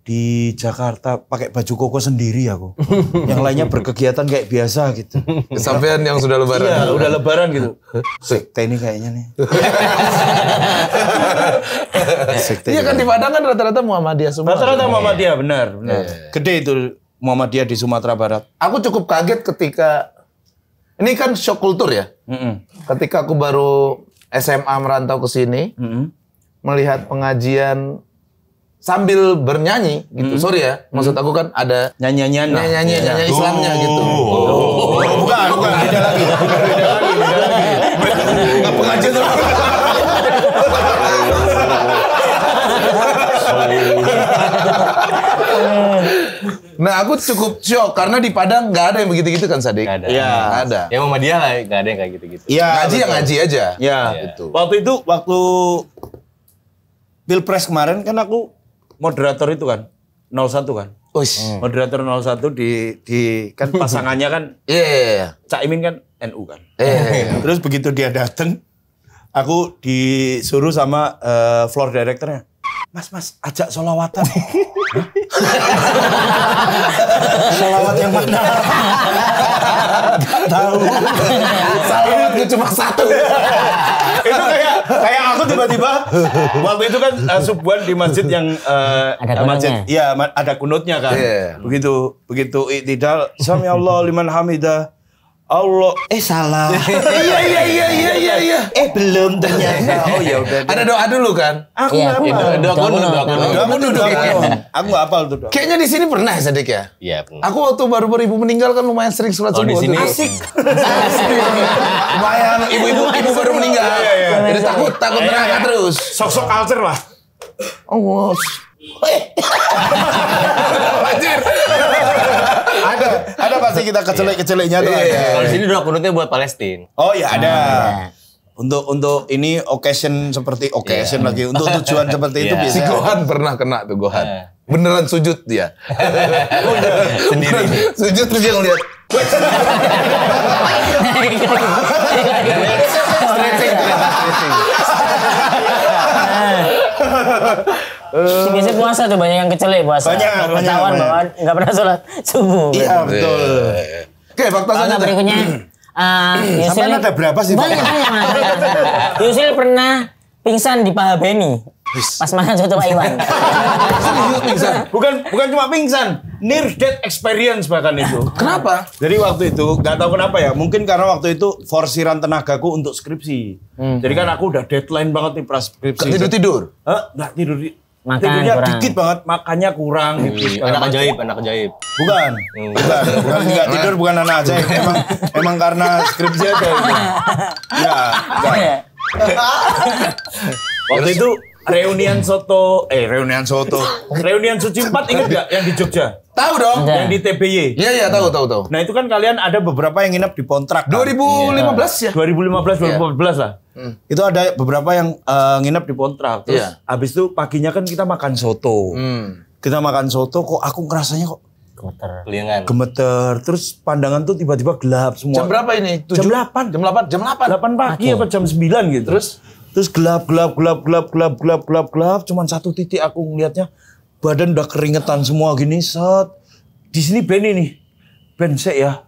Di Jakarta pakai baju koko sendiri aku. Yang lainnya berkegiatan kayak biasa gitu.
Kesampean yang sudah lebaran.
Iya, udah lebaran gitu. Sekte ini kayaknya nih. Sekte.
Iya kan di Padang kan rata-rata Muhammadiyah semua.
Rata-rata Muhammadiyah, benar. Gede itu Muhammadiyah di Sumatera Barat.
Aku cukup kaget ketika ini kan shock kultur ya. Ketika aku baru SMA merantau ke sini, melihat pengajian sambil bernyanyi gitu. Sorry ya, maksud aku kan ada
Nyanyi-nyanyian lah.
nyanyi Islamnya gitu.
Bukan, beda lagi. Nggak pengajian tuh.
Nah, aku cukup shock karena di Padang nggak ada yang begitu-gitu kan, Sadik?
Nggak ada.
Iya.
Nggak ada.
Ya Muhammadiyah lah, nggak ada yang kayak gitu-gitu.
Iya.
Ngaji yang ngaji aja.
Ya,
Gitu.
waktu Pilpres kemarin kan aku moderator itu kan 01 kan. Moderator 01 di kan pasangannya kan
Iya.
Cak Imin kan NU kan.
Iya.
Terus begitu dia dateng, aku disuruh sama floor directornya. Mas, ajak sholawatan. Sholawat yang mana? Gak tahu.
Salawatnya cuma satu.
Itu kayak aku tiba-tiba waktu itu kan subuhan di masjid yang
Ada kunutnya.
Iya, ada kunutnya kan.
Iya.
Begitu iktidal, sami Allah liman hamidah. Allah salah.
Iya.
Belum ternyata. Oh ya udah.
Ada doa dulu kan?
Aku
Iya.
nggak hafal.
Doa kunut.
Aku nggak hafal tuh doa.
Kayaknya di sini pernah ya, Sadik ya?
Iya, pernah.
Aku waktu baru ibu meninggal kan lumayan sering sholat
Oh, di
subuh.
sini
tuh.
asik.
Lumayan ibu baru meninggal. Jadi takut neraka terus.
Sok-sok culture lah.
Oh,
Anjir. Ada pasti kita kecelek-keceleknya tuh ada.
Kalau di sini doa kunutnya buat Palestina.
Oh ya ada. Untuk ini occasion seperti occasion lagi. Untuk tujuan seperti itu
Iya.
si
biasanya.
Gohan pernah kena tuh Gohan. Beneran sujud dia.
Sendiri.
Sujud terus dia ngeliat.
Biasanya puasa tuh banyak yang kecelek puasa.
Banyak.
Ketahuan bahwa nggak pernah sholat subuh.
Iya betul.
Oke, fakta
Nah,
selanjutnya.
berikutnya.
Sampai ada berapa sih, Pak?
Banyak. Yusil pernah pingsan di paha Beni. Pas makan soto Pak Iwan.
Serius pingsan.
Bukan cuma pingsan, near death experience bahkan itu.
Kenapa?
Jadi waktu itu nggak tahu kenapa ya, mungkin karena waktu itu forsiran tenagaku untuk skripsi. Jadi kan aku udah deadline banget nih skripsi.
Tidur.
Nggak tidur.
Makan
Tidurnya
kurang.
dikit banget, makannya kurang gitu.
Anak ajaib.
Bukan nggak tidur, bukan anak ajaib. Emang karena skripsi aja. Gitu. Ya, enggak. Waktu itu reunian Suci 4 inget gak yang di Jogja?
Tahu dong.
Ada.
Yang di TBY.
Iya, tahu.
Nah itu kan kalian ada beberapa yang nginep di Pontrak. Kan?
2015 ya?
2015 lah. Itu ada beberapa yang nginep di Pontrak. Terus
Iya.
abis itu paginya kan kita makan soto. Kita makan soto kok aku ngerasanya kok Gemeter. Terus pandangan tuh tiba-tiba gelap semua.
Jam berapa ini?
Jam 8.
Jam 8? Jam 8?
8 pagi apa jam 9 gitu. Terus gelap. Cuman satu titik aku ngeliatnya. Badan udah keringetan semua gini. Set. Di sini Ben ini. Ben sek ya.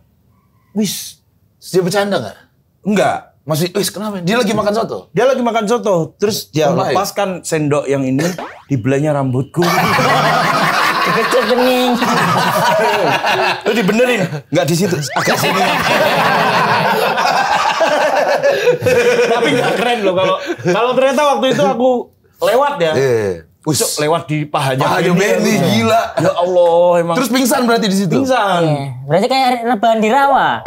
Wis.
Dia bercanda nggak?
Enggak.
Masih, wis kenapa? Dia lagi makan soto?
Dia lagi makan soto. Terus dia lepaskan sendok yang ini. Dibelainya rambutku.
Kecil bening.
Terus dibenerin. Enggak di situ. Agak sini. Tapi nggak keren loh kalau ternyata waktu itu aku lewat ya. Usuk lewat di pahanya
Benny, gila.
Ya Allah, emang.
Terus pingsan berarti di situ.
Iya. Berarti kayak rebahan di rawa.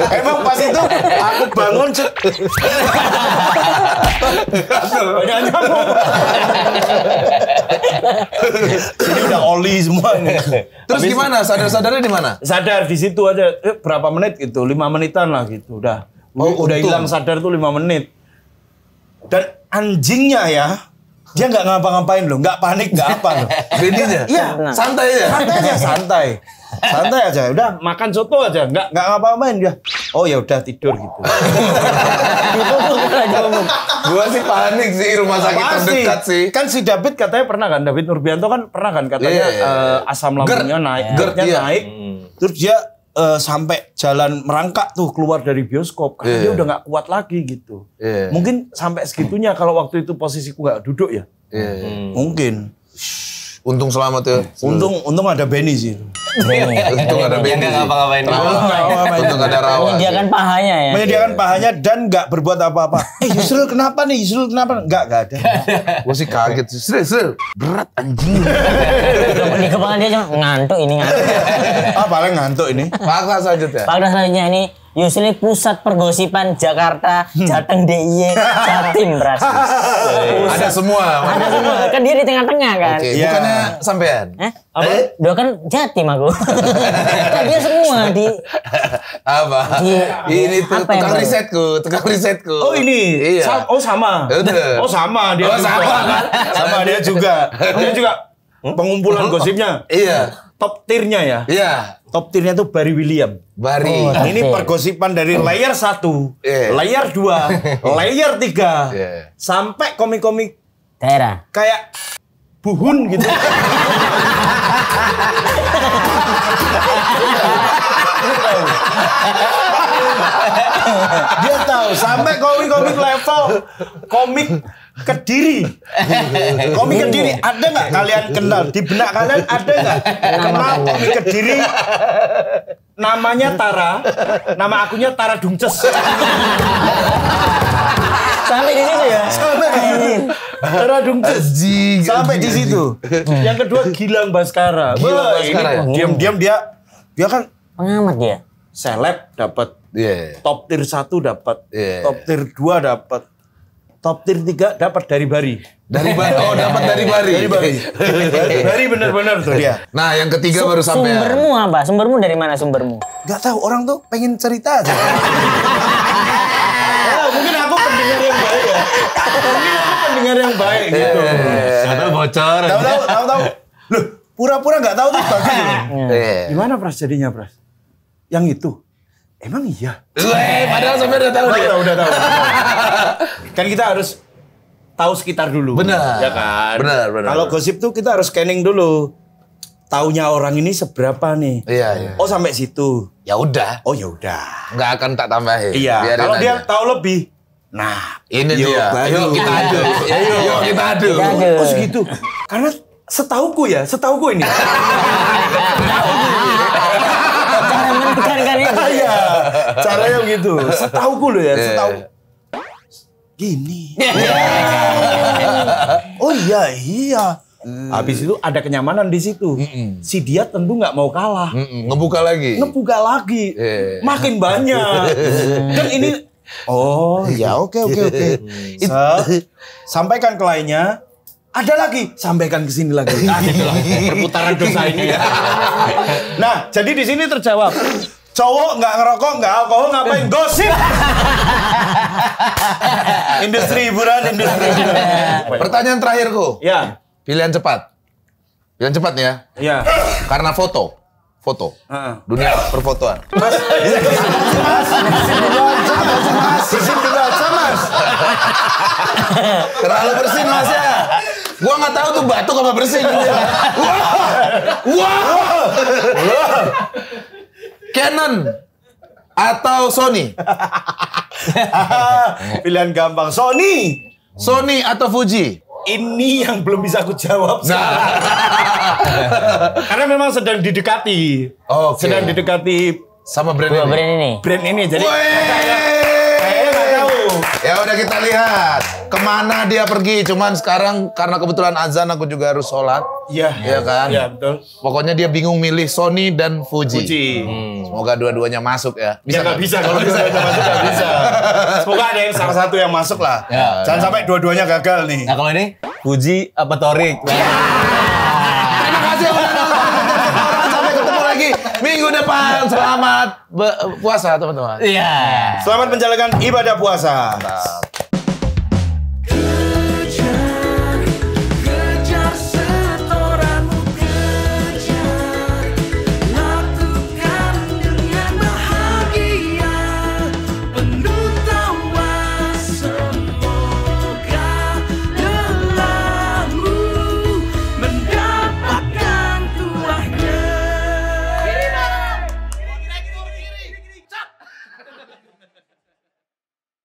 emang pas itu aku bangun banyak nyamuk. Ini udah oli semua ini.
Terus gimana? Sadar-sadarnya di mana?
Sadar di situ aja. Berapa menit gitu? 5 menitan lah gitu. Udah hilang sadar tuh 5 menit. Dan anjingnya ya, dia nggak ngapa-ngapain loh, nggak panik, nggak apa loh.
Benny-nya?
Iya,
santai aja.
Santai aja. Udah makan soto aja, nggak ngapa-ngapain dia. Oh ya udah tidur gitu.
Gua sih panik sih, rumah sakit terdekat sih.
Kan si David katanya pernah kan, David Nurbianto kan pernah kan katanya asam lambungnya naik, GERD-nya naik. Terus dia sampai jalan merangkak tuh keluar dari bioskop karena dia udah nggak kuat lagi gitu. Mungkin sampai segitunya kalau waktu itu posisiku nggak duduk ya. Mungkin.
Untung selamat ya.
Untung ada Benny sih.
Untung ada Benny.
Nggak ngapa-ngapain.
Untung ada Rawa.
Menyediakan pahanya ya.
Menyediakan pahanya dan nggak berbuat apa-apa. Yusril kenapa nih? Yusril kenapa? Nggak ada.
Gue sih kaget sih. Yusril, berat anjing.
Di kepala dia cuma ngantuk ini ngantuk.
Paling ngantuk ini.
Fakta selanjutnya.
Fakta selanjutnya ini Yusril pusat pergosipan Jakarta, Jateng DIY, Jatim berarti.
Ada semua.
Ada semua. Kan dia di tengah-tengah kan.
Oke, bukannya sampean?
Dua kan Jatim aku. Kan dia semua di
apa? Ini tuh tukang risetku.
Oh ini.
Iya.
Sama.
Udah.
Oh sama dia. Sama dia juga. Dia juga pengumpulan gosipnya.
Iya.
Top tier-nya ya.
Iya.
Top tier-nya tuh Barry William. Ini pergosipan dari layer 1, layer 2, layer 3, sampai komik-komik
daerah.
Kayak Buhun gitu. Dia tahu sampai komik-komik level komik Kediri. Komik Kediri ada nggak kalian kenal? Di benak kalian ada nggak kenal komik Kediri? Namanya Tara, nama akunnya Tara Dungces.
Sampai di situ ya.
Tara Dungces. Sampai di situ. Yang kedua Gilang Baskara. Diam-diam dia kan
pengamat dia.
Seleb dapat. Top tier 1 dapat. Top tier 2 dapat. Top tier 3 dapat dari Bari.
Dapat dari Bari.
Bari benar-benar tuh dia.
Nah, yang ketiga baru sampai.
Sumbermu apa? Sumbermu dari mana sumbermu?
Gak tahu, orang tuh pengen cerita aja. Mungkin aku pendengar yang baik ya. Mungkin aku pendengar yang baik gitu.
Tahu bocor.
Tahu. Loh, pura-pura gak tahu tuh bagus. Gimana Pras jadinya Pras? Yang itu. Emang iya?
Padahal sampai udah tahu.
Udah tahu. Kan kita harus tahu sekitar dulu.
Benar.
Ya kan?
Benar.
Kalau gosip tuh kita harus scanning dulu. Taunya orang ini seberapa nih?
Iya.
Oh sampai situ.
Ya udah.
Oh ya udah.
Nggak akan tak tambahin.
Iya. Kalau dia tahu lebih. Nah,
ini dia. Yuk kita adu. Yuk kita adu.
Oh segitu. Karena setauku ini.
Cara menekankan itu.
Iya. Caranya begitu. Setauku loh ya, setahu. Gini. Oh iya. Habis itu ada kenyamanan di situ. Si dia tentu nggak mau kalah.
Ngebuka lagi.
Makin banyak. Dan ini. Oh ya oke. Sampaikan ke lainnya. Ada lagi, sampaikan ke sini lagi. Perputaran dosa ini. Nah, jadi di sini terjawab. Cowok nggak ngerokok, nggak alkohol, ngapain gosip? Industri hiburan.
Pertanyaan terakhirku.
Ya.
Pilihan cepat. Yang cepat nih ya.
Iya.
Karena foto. Dunia perfotoan.
Mas.
Terlalu bersin Mas ya. Gua nggak tahu tuh batuk apa bersin. Wah. Canon atau Sony?
Pilihan gampang. Sony
Atau Fuji?
ini yang belum bisa aku jawab. Karena memang sedang didekati. Sedang didekati
sama brand
ini.
Brand ini jadi kayaknya nggak tahu.
Ya udah kita lihat kemana dia pergi. Cuman sekarang karena kebetulan azan aku juga harus sholat.
Iya.
Iya kan?
Iya betul.
Pokoknya dia bingung milih Sony dan Fuji. Semoga dua-duanya masuk ya.
Bisa nggak bisa kalau bisa masuk nggak bisa. Semoga ada yang salah satu yang masuk lah.
Ya,
jangan sampai dua-duanya gagal nih.
Nah kalau ini Fuji apa Torik?
Terima kasih udah nonton. Sampai ketemu lagi minggu depan. Selamat puasa teman-teman.
Iya.
Selamat menjalankan ibadah puasa.
Mantap.